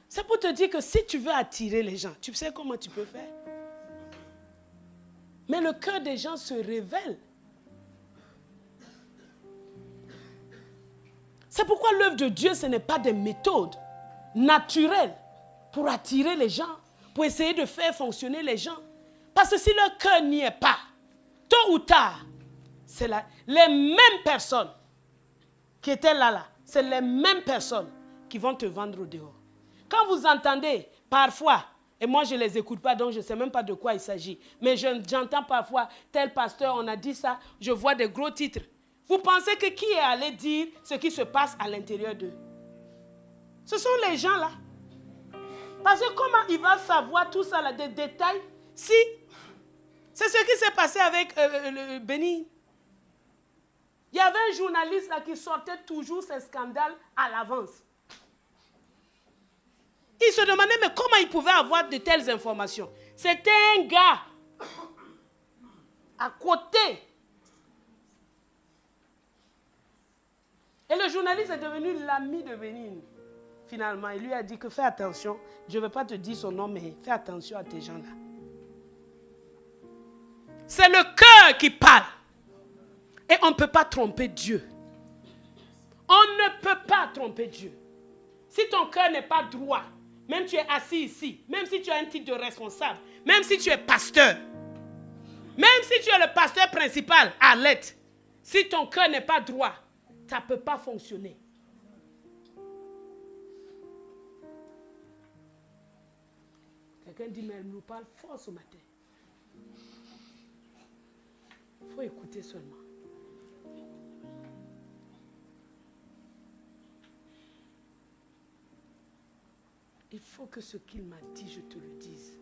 C'est pour te dire que si tu veux attirer les gens, tu sais comment tu peux faire? Mais le cœur des gens se révèle. C'est pourquoi l'œuvre de Dieu, ce n'est pas des méthodes naturelles pour attirer les gens, pour essayer de faire fonctionner les gens. Parce que si leur cœur n'y est pas, tôt ou tard, c'est les mêmes personnes qui étaient là, c'est les mêmes personnes qui vont te vendre au dehors. Quand vous entendez parfois, et moi je ne les écoute pas, donc je ne sais même pas de quoi il s'agit, mais j'entends parfois, tel pasteur, on a dit ça, je vois des gros titres. Vous pensez que qui est allé dire ce qui se passe à l'intérieur d'eux? Ce sont les gens là. Parce que comment il va savoir tout ça, là, des détails, si c'est ce qui s'est passé avec le Béni. Il y avait un journaliste là qui sortait toujours ces scandales à l'avance. Il se demandait mais comment il pouvait avoir de telles informations. C'était un gars à côté. Et le journaliste est devenu l'ami de Bénin. Finalement, il lui a dit que fais attention, je ne vais pas te dire son nom, mais fais attention à tes gens-là. C'est le cœur qui parle. Et on ne peut pas tromper Dieu. On ne peut pas tromper Dieu. Si ton cœur n'est pas droit, même tu es assis ici, même si tu as un titre de responsable, même si tu es pasteur, même si tu es le pasteur principal à l'aide, si ton cœur n'est pas droit, ça ne peut pas fonctionner. Quelqu'un dit, mais elle nous parle fort ce matin. Il faut écouter seulement. Il faut que ce qu'il m'a dit, je te le dise.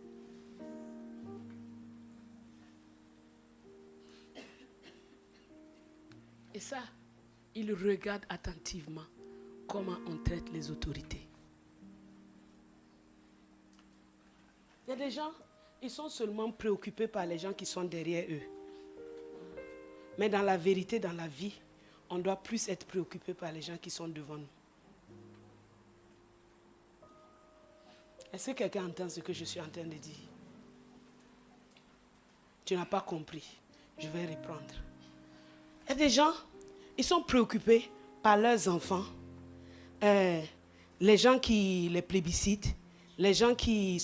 Et ça, il regarde attentivement comment on traite les autorités. Il y a des gens, ils sont seulement préoccupés par les gens qui sont derrière eux. Mais dans la vérité, dans la vie, on doit plus être préoccupé par les gens qui sont devant nous. Est-ce que quelqu'un entend ce que je suis en train de dire? Tu n'as pas compris. Je vais reprendre. Il y a des gens, ils sont préoccupés par leurs enfants, les gens qui les plébiscitent, les gens qui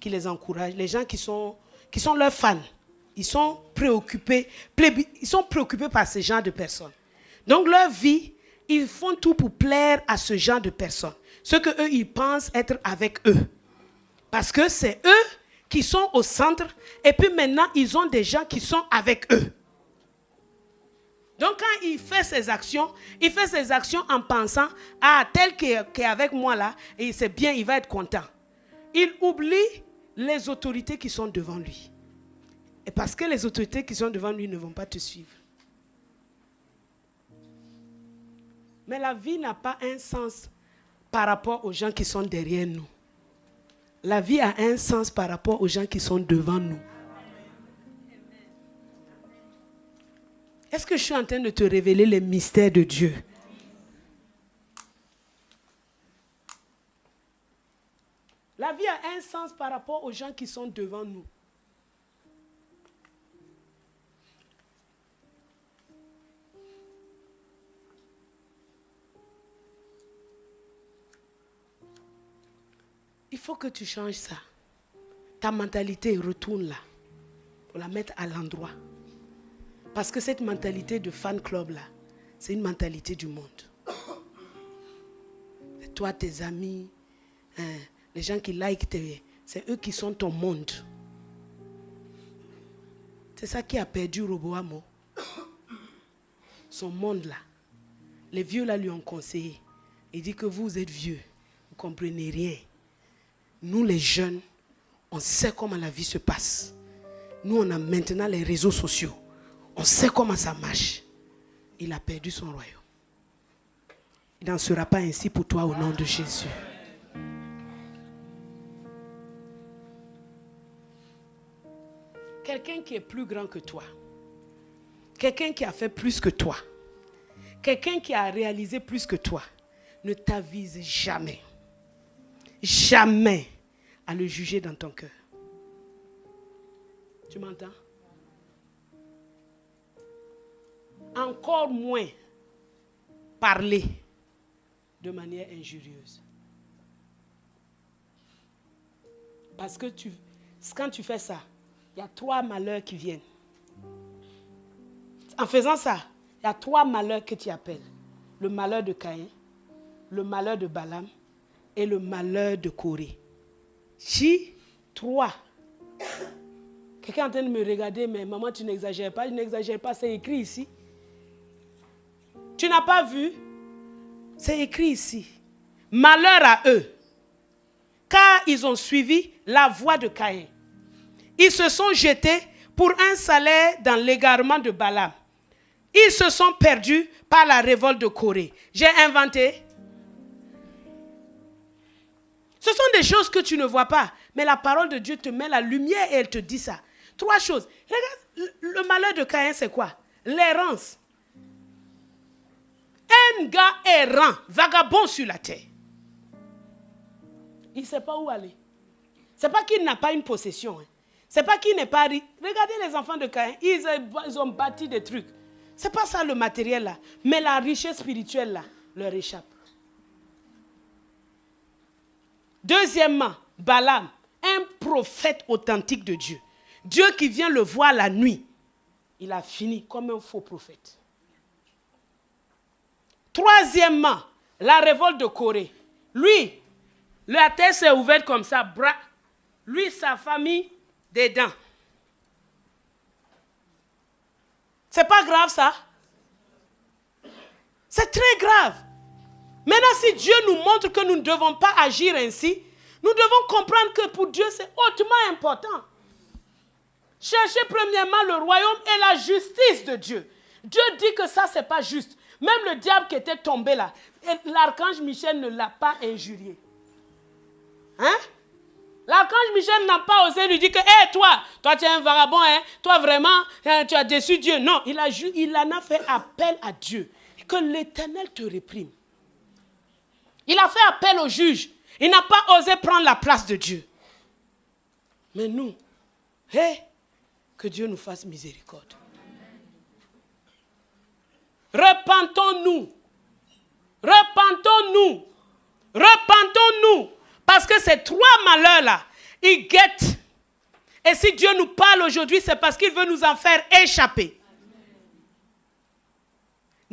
les encouragent, les gens qui sont leurs fans. Ils sont préoccupés par ce genre de personnes. Donc leur vie, ils font tout pour plaire à ce genre de personnes. Ce qu'eux, ils pensent être avec eux. Parce que c'est eux qui sont au centre et puis maintenant, ils ont des gens qui sont avec eux. Donc, quand il fait ses actions en pensant, ah, tel qui est avec moi là, et c'est bien, il va être content. Il oublie les autorités qui sont devant lui. Et parce que les autorités qui sont devant lui ne vont pas te suivre. Mais la vie n'a pas un sens par rapport aux gens qui sont derrière nous. La vie a un sens par rapport aux gens qui sont devant nous. Est-ce que je suis en train de te révéler les mystères de Dieu? La vie a un sens par rapport aux gens qui sont devant nous. Il faut que tu changes ça. Ta mentalité, retourne là. Pour la mettre à l'endroit. Parce que cette mentalité de fan club là, c'est une mentalité du monde. C'est toi, tes amis, les gens qui like, c'est eux qui sont ton monde. C'est ça qui a perdu Roboam. Son monde là. Les vieux là lui ont conseillé. Il dit que vous êtes vieux, vous ne comprenez rien. Nous les jeunes, on sait comment la vie se passe. Nous on a maintenant les réseaux sociaux. On sait comment ça marche. Il a perdu son royaume. Il n'en sera pas ainsi pour toi au nom de Jésus. Quelqu'un qui est plus grand que toi. Quelqu'un qui a fait plus que toi. Quelqu'un qui a réalisé plus que toi. Ne t'avise jamais. Jamais à le juger dans ton cœur. Tu m'entends? Encore moins parler de manière injurieuse. Parce que quand tu fais ça, il y a 3 malheurs qui viennent. En faisant ça, il y a 3 malheurs que tu appelles. Le malheur de Caïn, le malheur de Balaam et le malheur de Corée. 3. Quelqu'un est en train de me regarder, mais maman, tu n'exagères pas. Je n'exagère pas, c'est écrit ici. Tu n'as pas vu? C'est écrit ici. Malheur à eux, car ils ont suivi la voie de Caïn. Ils se sont jetés pour un salaire dans l'égarement de Balaam. Ils se sont perdus par la révolte de Corée. J'ai inventé. Ce sont des choses que tu ne vois pas. Mais la parole de Dieu te met la lumière et elle te dit ça. 3 choses. Regarde, le malheur de Caïn, c'est quoi? L'errance. Un gars errant, vagabond sur la terre. Il ne sait pas où aller. Ce n'est pas qu'il n'a pas une possession. Ce n'est pas qu'il n'est pas riche. Regardez les enfants de Caïn. Ils ont bâti des trucs. Ce n'est pas ça le matériel là. Mais la richesse spirituelle là leur échappe. Deuxièmement, Balaam, un prophète authentique de Dieu. Dieu qui vient le voir la nuit. Il a fini comme un faux prophète. Troisièmement, la révolte de Corée. Lui, la terre s'est ouverte comme ça. Lui, sa famille, des dents. C'est pas grave ça? C'est très grave. Maintenant, si Dieu nous montre que nous ne devons pas agir ainsi, nous devons comprendre que pour Dieu, c'est hautement important. Cherchez premièrement le royaume et la justice de Dieu. Dieu dit que ça, c'est pas juste. Même le diable qui était tombé là, l'archange Michel ne l'a pas injurié. Hein? L'archange Michel n'a pas osé lui dire que, hé, toi tu es un vagabond, hein? Toi vraiment, hein, tu as déçu Dieu. Non, il en a fait appel à Dieu. Que l'Éternel te réprime. Il a fait appel au juge. Il n'a pas osé prendre la place de Dieu. Mais nous, que Dieu nous fasse miséricorde. Repentons-nous. Repentons-nous. Repentons-nous. Parce que ces 3 malheurs-là, ils guettent. Et si Dieu nous parle aujourd'hui, c'est parce qu'il veut nous en faire échapper.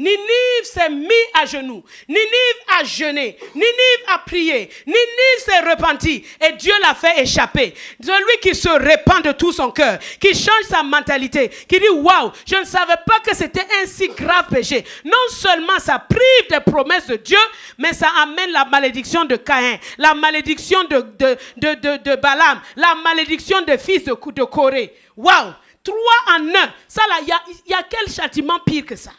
Ninive s'est mis à genoux. Ninive a jeûné. Ninive a prié. Ninive s'est repenti. Et Dieu l'a fait échapper. Celui qui se répand de tout son cœur, qui change sa mentalité, qui dit waouh, je ne savais pas que c'était un si grave péché. Non seulement ça prive des promesses de Dieu, mais ça amène la malédiction de Caïn, la malédiction de Balaam, la malédiction des fils de Corée. Waouh, 3 en 1. Ça là, il y a quel châtiment pire que ça?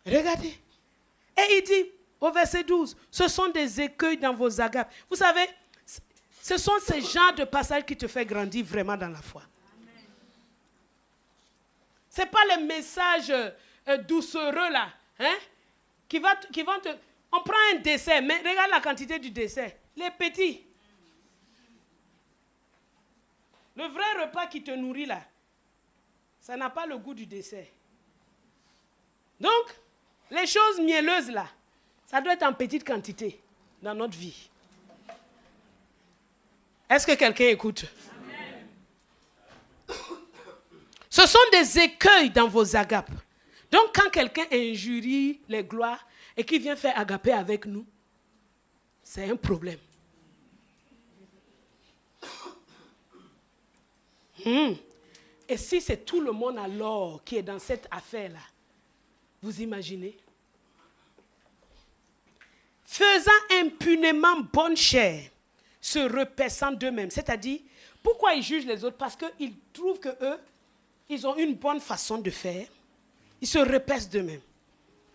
Regardez. Et il dit au verset 12, ce sont des écueils dans vos agapes. Vous savez, ce sont ces genres de passages qui te font grandir vraiment dans la foi. Ce n'est pas les messages doucereux là, hein, qui vont te... On prend un dessert, mais regarde la quantité du dessert. Les petits. Le vrai repas qui te nourrit là, ça n'a pas le goût du dessert. Donc, les choses mielleuses là, ça doit être en petite quantité dans notre vie. Est-ce que quelqu'un écoute? Amen. Ce sont des écueils dans vos agapes. Donc quand quelqu'un injurie les gloires et qui vient faire agapé avec nous, c'est un problème. Et si c'est tout le monde alors qui est dans cette affaire-là, vous imaginez? Faisant impunément bonne chair, se repaissant d'eux-mêmes. C'est-à-dire, pourquoi ils jugent les autres? Parce qu'ils trouvent qu'eux, ils ont une bonne façon de faire. Ils se repaissent d'eux-mêmes.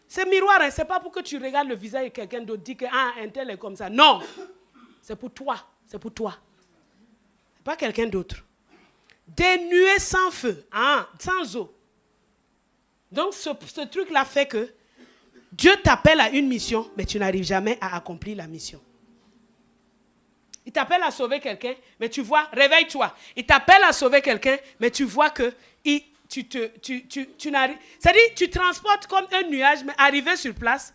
C'est miroir, hein? Ce n'est pas pour que tu regardes le visage de quelqu'un d'autre, dis que un tel est comme ça. Non, c'est pour toi. C'est pour toi. Ce n'est pas quelqu'un d'autre. Dénué sans feu, sans eau. Donc ce truc-là fait que Dieu t'appelle à une mission, mais tu n'arrives jamais à accomplir la mission. Il t'appelle à sauver quelqu'un, mais tu vois, réveille-toi. Il t'appelle à sauver quelqu'un, mais tu vois que tu n'arrives... C'est-à-dire, tu transportes comme un nuage, mais arrivé sur place,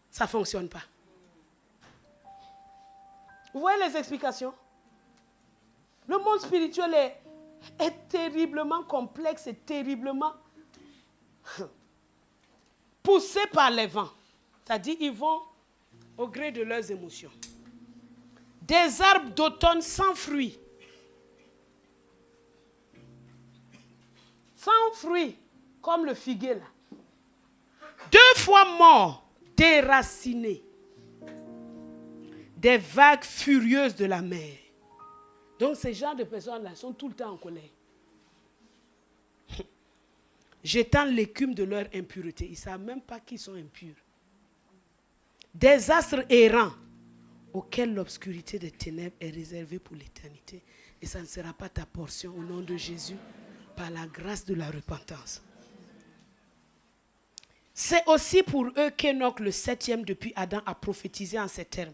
ça ne fonctionne pas. Vous voyez les explications? Le monde spirituel est terriblement complexe et terriblement poussé par les vents. C'est-à-dire, ils vont au gré de leurs émotions. Des arbres d'automne sans fruits. Sans fruits, comme le figuier là. 2 fois morts, déracinés. Des vagues furieuses de la mer. Donc ces genres de personnes-là sont tout le temps en colère. Jetant l'écume de leur impureté. Ils ne savent même pas qu'ils sont impurs. Des astres errants auxquels l'obscurité des ténèbres est réservée pour l'éternité. Et ça ne sera pas ta portion au nom de Jésus, par la grâce de la repentance. C'est aussi pour eux qu'Enoch, le 7e depuis Adam, a prophétisé en ces termes.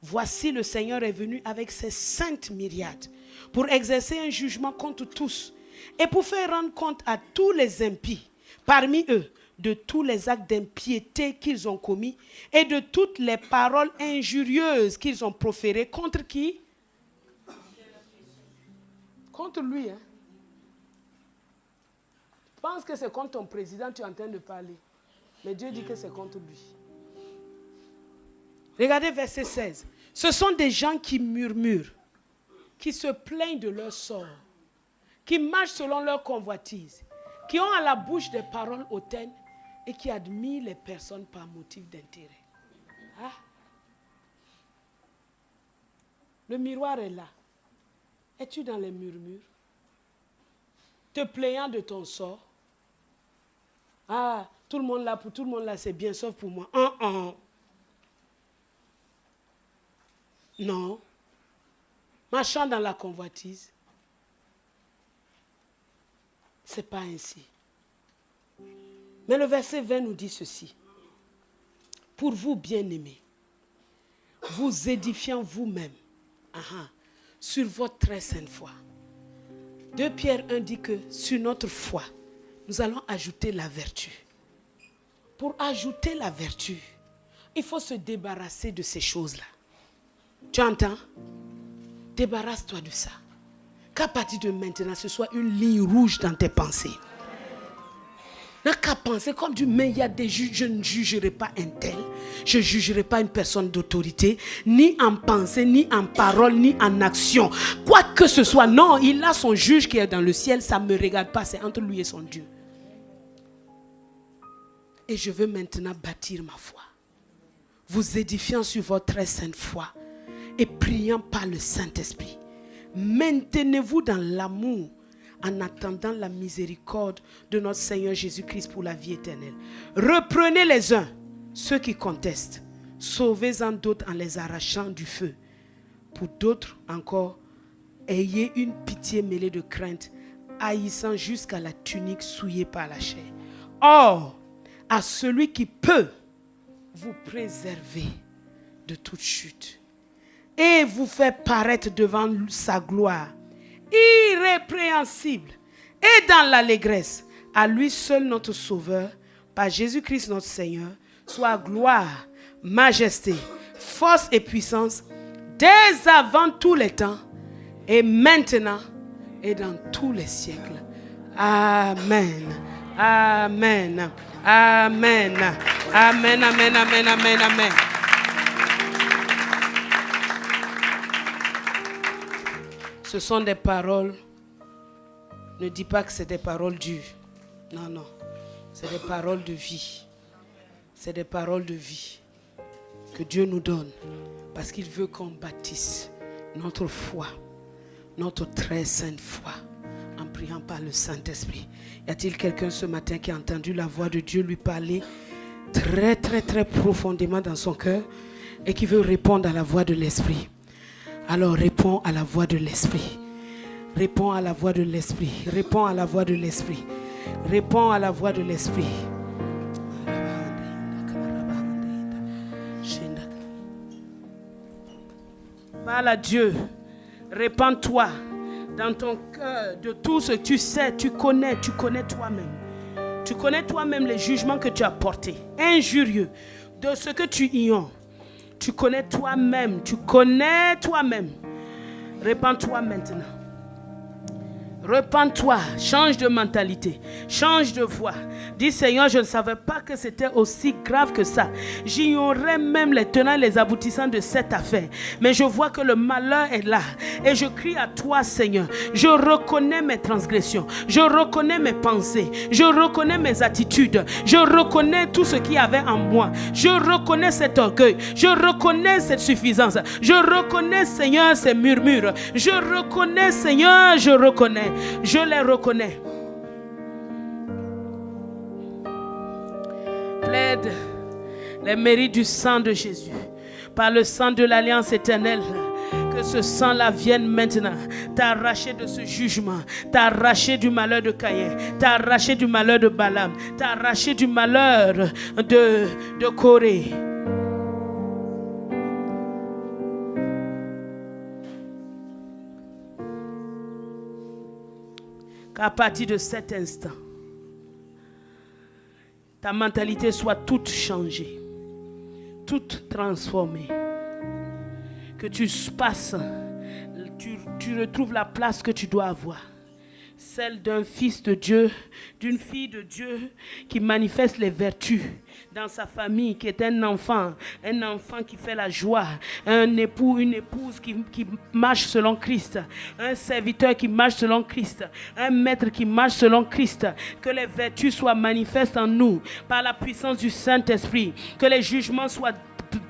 Voici, le Seigneur est venu avec ses saintes myriades pour exercer un jugement contre tous et pour faire rendre compte à tous les impies parmi eux de tous les actes d'impiété qu'ils ont commis et de toutes les paroles injurieuses qu'ils ont proférées contre qui? Contre lui. Hein? Tu penses que c'est contre ton président tu es en train de parler. Mais Dieu dit que c'est contre lui. Regardez verset 16. Ce sont des gens qui murmurent, qui se plaignent de leur sort, qui marchent selon leur convoitise, qui ont à la bouche des paroles hautaines et qui admirent les personnes par motif d'intérêt. Ah. Le miroir est là. Es-tu dans les murmures? Te plaignant de ton sort? Ah, tout le monde là, pour tout le monde là, c'est bien, sauf pour moi. Non. Marchant dans la convoitise. Ce n'est pas ainsi. Mais le verset 20 nous dit ceci. Pour vous, bien-aimés, vous édifiant vous-même sur votre très sainte foi. 2 Pierre 1 dit que sur notre foi, nous allons ajouter la vertu. Pour ajouter la vertu, il faut se débarrasser de ces choses-là. Tu entends? Débarrasse-toi de ça. Qu'à partir de maintenant, ce soit une ligne rouge dans tes pensées. n'a qu'à penser comme Dieu, mais il y a des juges, je ne jugerai pas un tel, je ne jugerai pas une personne d'autorité, ni en pensée, ni en parole, ni en action. Quoi que ce soit, non, il a son juge qui est dans le ciel, ça ne me regarde pas, c'est entre lui et son Dieu. Et je veux maintenant bâtir ma foi, vous édifiant sur votre très sainte foi et priant par le Saint-Esprit. Maintenez-vous dans l'amour en attendant la miséricorde de notre Seigneur Jésus-Christ pour la vie éternelle. Reprenez les uns ceux qui contestent, sauvez-en d'autres en les arrachant du feu. Pour d'autres encore, ayez une pitié mêlée de crainte, haïssant jusqu'à la tunique souillée par la chair. Or, à celui qui peut vous préserver de toute chute et vous faire paraître devant sa gloire, irrépréhensible et dans l'allégresse, à lui seul notre Sauveur, par Jésus-Christ notre Seigneur, soit gloire, majesté, force et puissance, dès avant tous les temps, et maintenant, et dans tous les siècles. Amen. Amen. Amen. Amen, amen, amen, amen, amen. Ce sont des paroles. Ne dis pas que c'est des paroles dures. Non, non. C'est des paroles de vie. C'est des paroles de vie que Dieu nous donne parce qu'il veut qu'on bâtisse notre foi, notre très sainte foi, en priant par le Saint-Esprit. Y a-t-il quelqu'un ce matin qui a entendu la voix de Dieu lui parler très, très, très profondément dans son cœur et qui veut répondre à la voix de l'Esprit? Alors réponds à la voix de l'Esprit. Réponds à la voix de l'Esprit. Réponds à la voix de l'Esprit. Réponds à la voix de l'Esprit. Parle à Dieu. Répands-toi dans ton cœur de tout ce que tu sais, tu connais toi-même. Tu connais toi-même les jugements que tu as portés, injurieux, de ce que tu ignores. Tu connais toi-même, Répands-toi maintenant. Repens-toi, change de mentalité, change de voix. Dis Seigneur, je ne savais pas que c'était aussi grave que ça. J'ignorais même les tenants et les aboutissants de cette affaire. Mais je vois que le malheur est là. Et je crie à toi Seigneur. Je reconnais mes transgressions. Je reconnais mes pensées. Je reconnais mes attitudes. Je reconnais tout ce qu'il y avait en moi. Je reconnais cet orgueil. Je reconnais cette suffisance. Je reconnais Seigneur ces murmures. Je reconnais Seigneur, je reconnais. Je les reconnais. Plaide les mérites du sang de Jésus. Par le sang de l'alliance éternelle. Que ce sang-là vienne maintenant t'arracher de ce jugement, t'arracher du malheur de Caïn, t'arracher du malheur de Balaam, t'arracher du malheur de Corée. Qu'à partir de cet instant, ta mentalité soit toute changée, toute transformée. Que tu passes, tu retrouves la place que tu dois avoir. Celle d'un fils de Dieu, d'une fille de Dieu qui manifeste les vertus dans sa famille, qui est un enfant qui fait la joie, un époux, une épouse qui marche selon Christ, un serviteur qui marche selon Christ, un maître qui marche selon Christ. Que les vertus soient manifestes en nous par la puissance du Saint-Esprit, que les jugements soient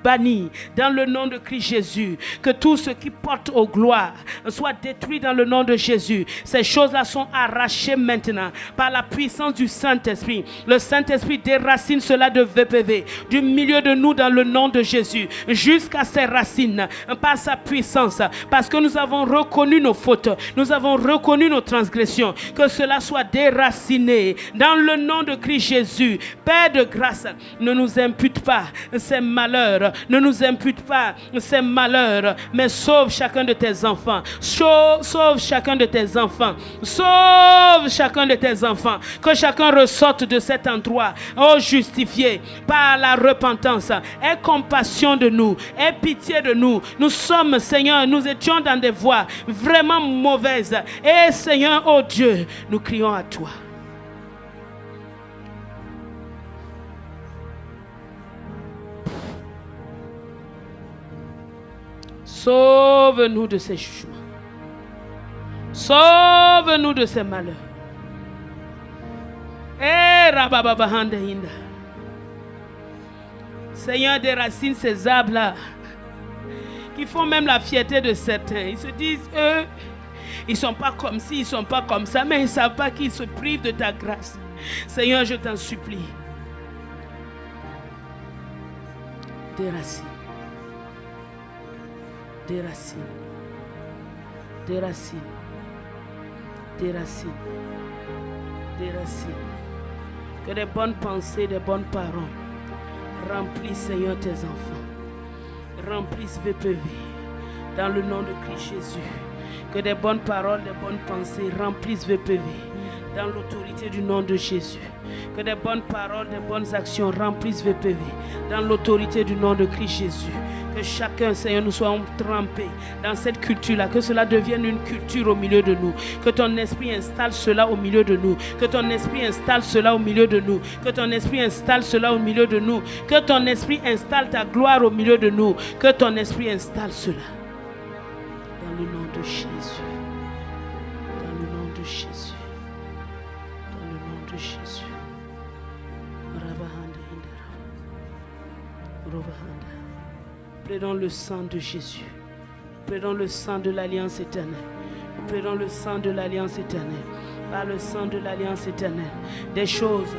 bannis dans le nom de Christ Jésus, que tout ce qui porte aux gloires soit détruit dans le nom de Jésus. Ces choses-là sont arrachées maintenant par la puissance du Saint-Esprit. Le Saint-Esprit déracine cela de VPV du milieu de nous dans le nom de Jésus jusqu'à ses racines par sa puissance, parce que nous avons reconnu nos fautes, nous avons reconnu nos transgressions. Que cela soit déraciné dans le nom de Christ Jésus. Père de grâce, ne nous impute pas ces malheurs, ne nous impute pas ces malheurs, mais sauve chacun de tes enfants. Sauve chacun de tes enfants. Sauve chacun de tes enfants. Que chacun ressorte de cet endroit, oh justifié par la repentance. Aie compassion de nous, aie pitié de nous. Nous sommes, Seigneur, nous étions dans des voies vraiment mauvaises. Et Seigneur, oh Dieu, nous crions à toi. Sauve-nous de ces jugements. Sauve-nous de ces malheurs. Seigneur, déracine ces arbres-là qui font même la fierté de certains. Ils se disent, eux, ils ne sont pas comme ci, ils ne sont pas comme ça, mais ils ne savent pas qu'ils se privent de ta grâce. Seigneur, je t'en supplie. Déracine. Déracine. Déracine. Déracine. Déracine. Que des bonnes pensées, des bonnes paroles remplissent, Seigneur, tes enfants. Remplissent VPV dans le nom de Christ Jésus. Que des bonnes paroles, des bonnes pensées remplissent VPV dans l'autorité du nom de Jésus. Que des bonnes paroles, des bonnes actions remplissent VPV dans l'autorité du nom de Christ Jésus. Que chacun, Seigneur, nous soyons trempés dans cette culture-là. Que cela devienne une culture au milieu de nous. Que ton esprit installe cela au milieu de nous. Que ton esprit installe cela au milieu de nous. Que ton esprit installe cela au milieu de nous. Que ton esprit installe ta gloire au milieu de nous. Que ton esprit installe cela. Dans le nom de Jésus. Dans le nom de Jésus. Dans le nom de Jésus. Plaidons le sang de Jésus. Plaidons le sang de l'alliance éternelle. Plaidons le sang de l'alliance éternelle. Par le sang de l'alliance éternelle. Des choses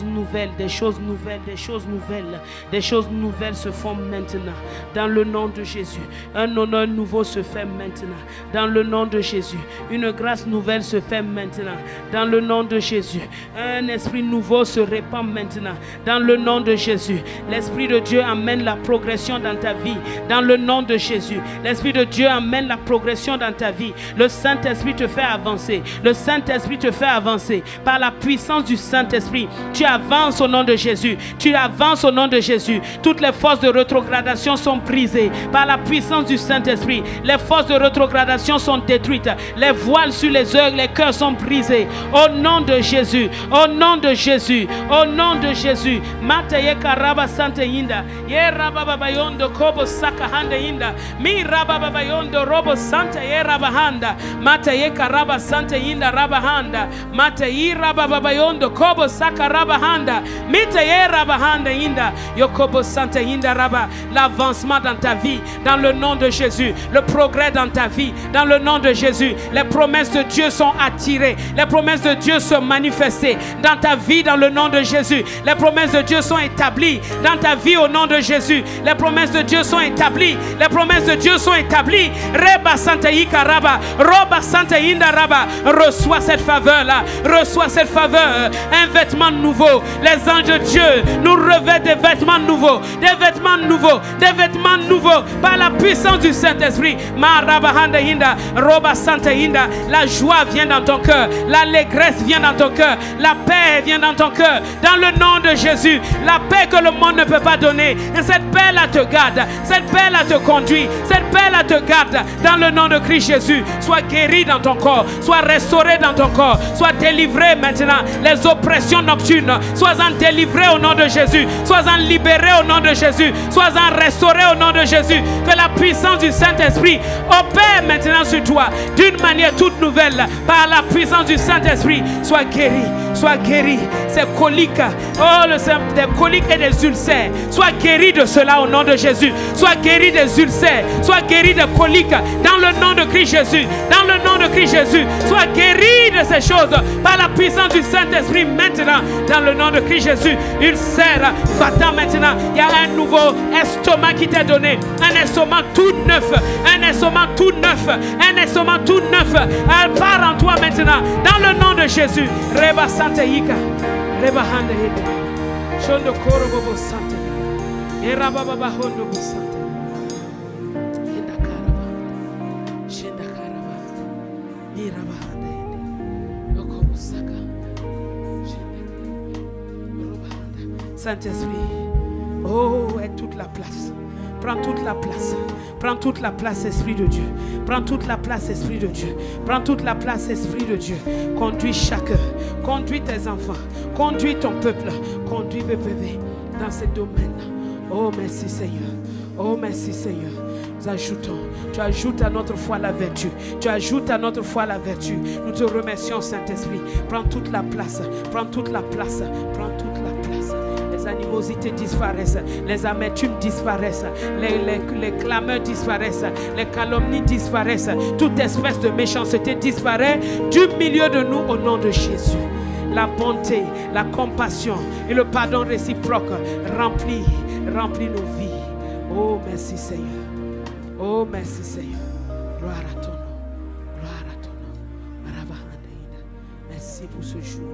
nouvelles, des choses nouvelles, des choses nouvelles. Des choses nouvelles se font maintenant. Dans le nom de Jésus. Un honneur nouveau se fait maintenant. Dans le nom de Jésus. Une grâce nouvelle se fait maintenant. Dans le nom de Jésus. Un esprit nouveau se répand maintenant. Dans le nom de Jésus. L'Esprit de Dieu amène la progression dans ta vie. Dans le nom de Jésus. L'Esprit de Dieu amène la progression dans ta vie. Le Saint-Esprit te fait avancer. Le Saint-Esprit te fait avancer. Par la puissance du Saint-Esprit, tu avances au nom de Jésus. Tu avances au nom de Jésus. Toutes les forces de rétrogradation sont brisées. Par la puissance du Saint-Esprit, les forces de rétrogradation sont détruites. Les voiles sur les yeux, les cœurs sont brisés. Au nom de Jésus. Au nom de Jésus. Au nom de Jésus. Mataye karaba sante inda. Ye rababa yondo kobo saka handa inda. Mi rababa yondo robo santa ye rabahanda. Mataye karaba sante inda rabahanda. Mataye rababa yondo kobo saka rabahanda. Mitaye rabahanda inda. Yokobo santa inda raba. L'avancement dans ta vie, dans le nom de Jésus. Le progrès dans ta vie, dans le nom de Jésus. Les promesses de Dieu sont attirées. Les promesses de Dieu sont manifestées dans ta vie, dans le nom de Jésus. Les promesses de Dieu sont établies dans ta vie au nom de Jésus. Les promesses de Dieu sont établies. Les promesses de Dieu sont établies. Reba santa ika raba. Roba santa inda raba. Reçois cette faveur-là. Reçois cette faveur. Un vêtement nouveau. Les anges de Dieu nous revêtent des vêtements nouveaux. Des vêtements nouveaux. Des vêtements nouveaux. Par la puissance du Saint-Esprit. Ma raba handa inda. Roba santa inda. La joie vient dans ton cœur. L'allégresse vient dans ton cœur. La paix vient dans ton cœur. Dans le nom de Jésus. La paix que le monde ne peut pas donner. Et cette paix-là te garde. Cette paix-là te conduit. Cette paix-là te garde. Dans le nom de Christ Jésus. Sois guéri dans ton corps. Sois restauré dans ton corps. Sois délivré maintenant. Les oppressions nocturnes. Sois-en délivré au nom de Jésus. Sois-en libéré au nom de Jésus. Sois-en restauré au nom de Jésus. Que la puissance du Saint-Esprit opère maintenant sur toi. D'une manière toute nouvelle. Par la puissance du Saint-Esprit. Sois guéri. Sois guéri. Ces coliques. Oh, des coliques et des ulcères. Sois guéri de cela au nom de Jésus. Sois guéri des ulcères. Sois guéri des coliques. Dans le nom de Christ Jésus. Dans le nom de Christ Jésus. Sois guéri de ces choses. Par la puissance du Saint-Esprit maintenant. Dans le nom de Christ Jésus. Ulcère. Va-t'en maintenant. Il y a un nouveau estomac qui t'est donné. Un estomac tout neuf. Un estomac tout neuf. Un estomac tout neuf. Elle part en toi maintenant. Dans le nom de Jésus. Reba Santa Ika. Reba Handa Hede. Shondo Koro Bobo Santa. Era Baba Hondo Santa. Henda Karaba. Shenda Karaba. Iraba Handa Hede. Yokobo Saka. Shenda Roba Handa. Saint-Esprit. Oh, aie toute la place. Prends toute la place. Prends toute la place, Esprit de Dieu. Prends toute la place, Esprit de Dieu. Prends toute la place, Esprit de Dieu. Conduis chacun. Conduis tes enfants. Conduis ton peuple. Conduis VPV dans ce domaine. Oh, merci Seigneur. Oh, merci Seigneur. nous ajoutons. Tu ajoutes à notre foi la vertu. Tu ajoutes à notre foi la vertu. Nous te remercions, Saint-Esprit. Prends toute la place. Prends toute la place. Prends toute la place. Les animosités disparaissent. Les amertumes disparaissent. Les clameurs disparaissent. Les calomnies disparaissent. Toute espèce de méchanceté disparaît du milieu de nous au nom de Jésus. La bonté, la compassion et le pardon réciproque remplit nos vies. Oh, merci Seigneur. Oh, merci Seigneur. Gloire à ton nom. Gloire à ton nom. Merci pour ce jour.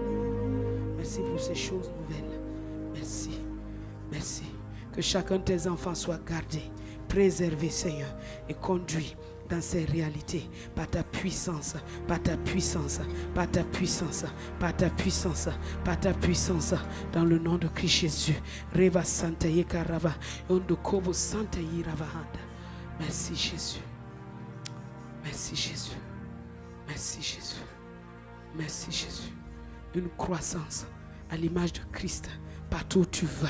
Merci pour ces choses nouvelles. Merci. Merci. Que chacun de tes enfants soit gardé, préservé, Seigneur, et conduit dans ces réalités, par ta puissance, par ta puissance, par ta puissance, par ta puissance, par ta puissance, dans le nom de Christ Jésus. Reva Santa Yekarava, Ondokobo Santa Yiravahanda. Merci Jésus. Merci Jésus. Merci Jésus. Merci Jésus. Une croissance à l'image de Christ partout où tu vas.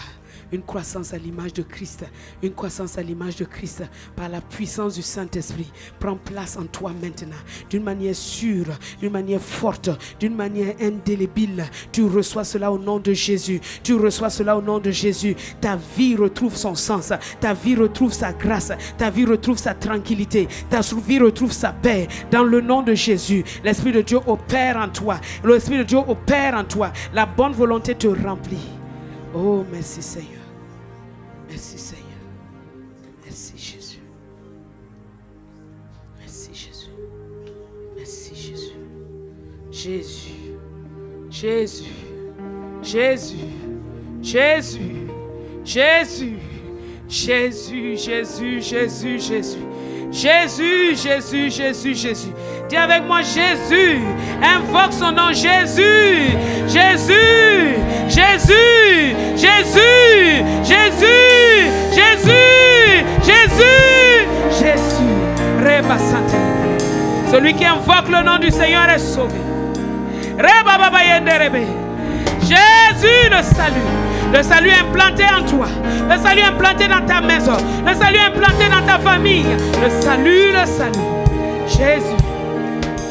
Une croissance à l'image de Christ. Une croissance à l'image de Christ par la puissance du Saint-Esprit. Prends place en toi maintenant. D'une manière sûre, d'une manière forte, d'une manière indélébile. Tu reçois cela au nom de Jésus. Tu reçois cela au nom de Jésus. Ta vie retrouve son sens. Ta vie retrouve sa grâce. Ta vie retrouve sa tranquillité. Ta vie retrouve sa paix. Dans le nom de Jésus, l'Esprit de Dieu opère en toi. L'Esprit de Dieu opère en toi. La bonne volonté te remplit. Oh, merci Seigneur. Merci Seigneur. Merci Jésus. Merci Jésus. Merci Jésus. Jésus. Jésus. Jésus. Jésus. Jésus. Jésus. Jésus. Jésus. Jésus. Jésus, Jésus, Jésus, Jésus. Dis avec moi Jésus. Invoque son nom Jésus. Jésus. Jésus. Jésus. Jésus. Jésus. Jésus. Jésus. Reba Santa. Celui qui invoque le nom du Seigneur est sauvé. Reba Baba Yenderebe. Jésus, le salut. Le salut implanté en toi. Le salut implanté dans ta maison. Le salut implanté dans ta famille. Le salut, le salut. Jésus.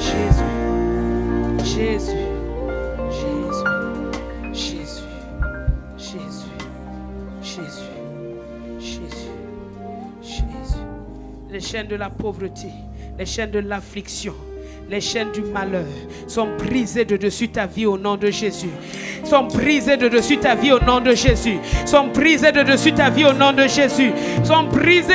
Jésus. Jésus. Jésus. Jésus. Jésus. Jésus. Jésus. Jésus. Les chaînes de la pauvreté, les chaînes de l'affliction, les chaînes du malheur sont brisées de dessus ta vie au nom de Jésus. Sont brisées de dessus ta vie au nom de Jésus. Sont brisées de dessus ta vie au nom de Jésus. Sont brisées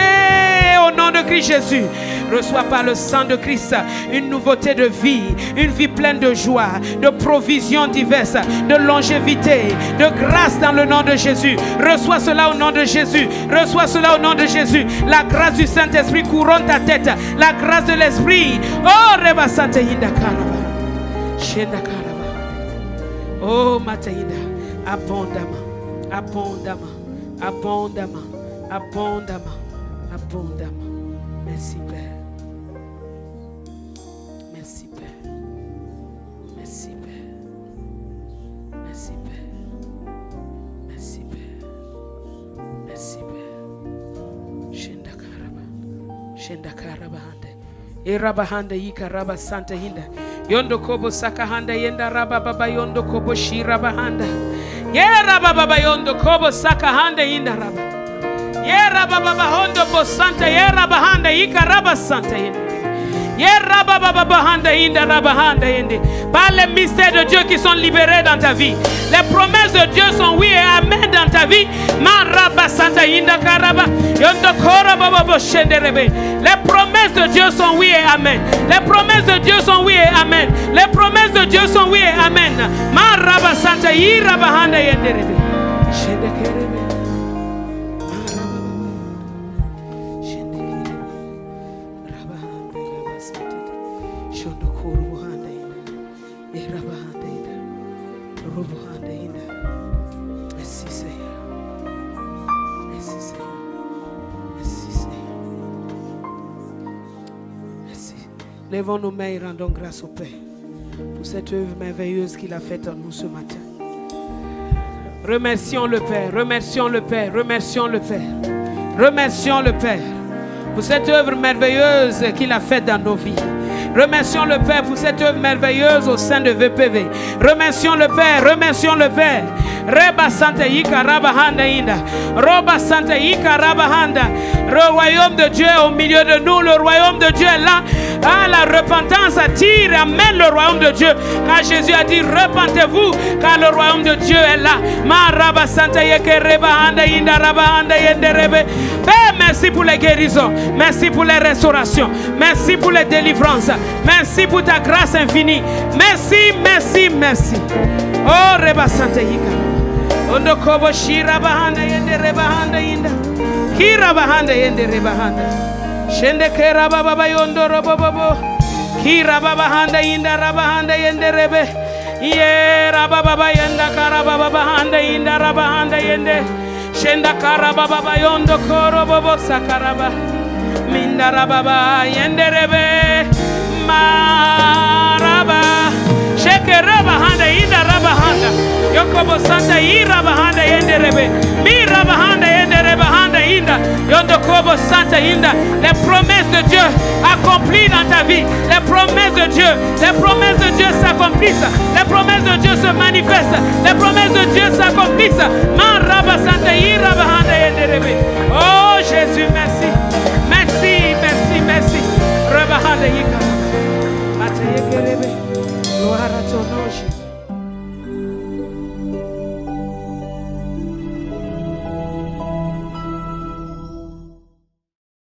au nom de Christ Jésus. Reçois par le sang de Christ une nouveauté de vie, une vie pleine de joie, de provisions diverses, de longévité, de grâce dans le nom de Jésus. Reçois cela au nom de Jésus. Reçois cela au nom de Jésus. La grâce du Saint-Esprit couronne ta tête. La grâce de l'Esprit. Oh, Reba Santa Yinda Karaba. Shenda Karaba. Oh, Mataïda. Abondamment. Abondamment. Abondamment. Abondamment. Abondamment. Merci Père. Merci Père. Merci Père. Merci Père. Merci Père. Merci Père. Shenda Karaba. Shenda Karaba Hande. Eraba Hande Yika Raba Santa Hinda. Yondo Kobo Sakahanda Yenda Raba Baba Yondo Kobo Shiraba Handa. Yera Baba Yondo Kobo Sakahanda Yenda Raba. Yera Baba Hondo Bo Santa Yera Bahanda Yika Raba Santa Yenda. Yera Baba Bahanda Yenda Raba Handa Yende. Par les mystères de Dieu qui sont libérés dans ta vie. Les promesses de Dieu sont oui et amen dans ta vie. Maraba Santa Yenda Karaba. Yondo Kora Baba Shenderebe. Les promesses de Dieu sont oui et amen. Les promesses de Dieu sont oui et amen. Les promesses de Dieu sont oui et amen. Maraba Santa Yira Bahanda Yenderebe. Shendekerebe. Lèvons nos mains et rendons grâce au Père pour cette œuvre merveilleuse qu'il a faite en nous ce matin. Remercions le Père, remercions le Père, remercions le Père, remercions le Père. pour cette œuvre merveilleuse qu'il a faite dans nos vies. Remercions le Père pour cette œuvre merveilleuse au sein de VPV. Remercions le Père, remercions le Père. Reba Santa Yika Rabahanda Inda. Roba Santa Yika Rabahanda. Le royaume de Dieu est au milieu de nous. Le royaume de Dieu est là. Ah, la repentance attire et amène le royaume de Dieu. Car Jésus a dit, repentez-vous, car le royaume de Dieu est là. Ma Raba Santa Yeke Rebahanda Inda Rabahanda Yenderebe. Père, merci pour les guérisons. Merci pour les restaurations. Merci pour les délivrances. Merci pour ta grâce infinie. Merci, merci, merci. Oh, Reba Santa Yika. Ondo kobo shira bahanda yende rebahanda inda. Kira bahanda yende rebahanda. Shende kera baba yondo robobobo. Kira babahanda inda rabahanda yende rebe. Ye rababa yenda kara baba bahanda inda rabahanda yende. Shenda kara baba yondo koro bobo sakaraba. Minda rababa yende rebe. Maraba. Sheke rabahanda inda rabahanda. Yokobo Santa Irabahanda Yenderebe. Mirabahanda Yenderebahanda Inda. Yondokobo Santa Inda. Les promesses de Dieu accomplies dans ta vie. Les promesses de Dieu. Les promesses de Dieu s'accomplissent. Les promesses de Dieu se manifestent. Les promesses de Dieu s'accomplissent. Maraba Santa Irabahanda.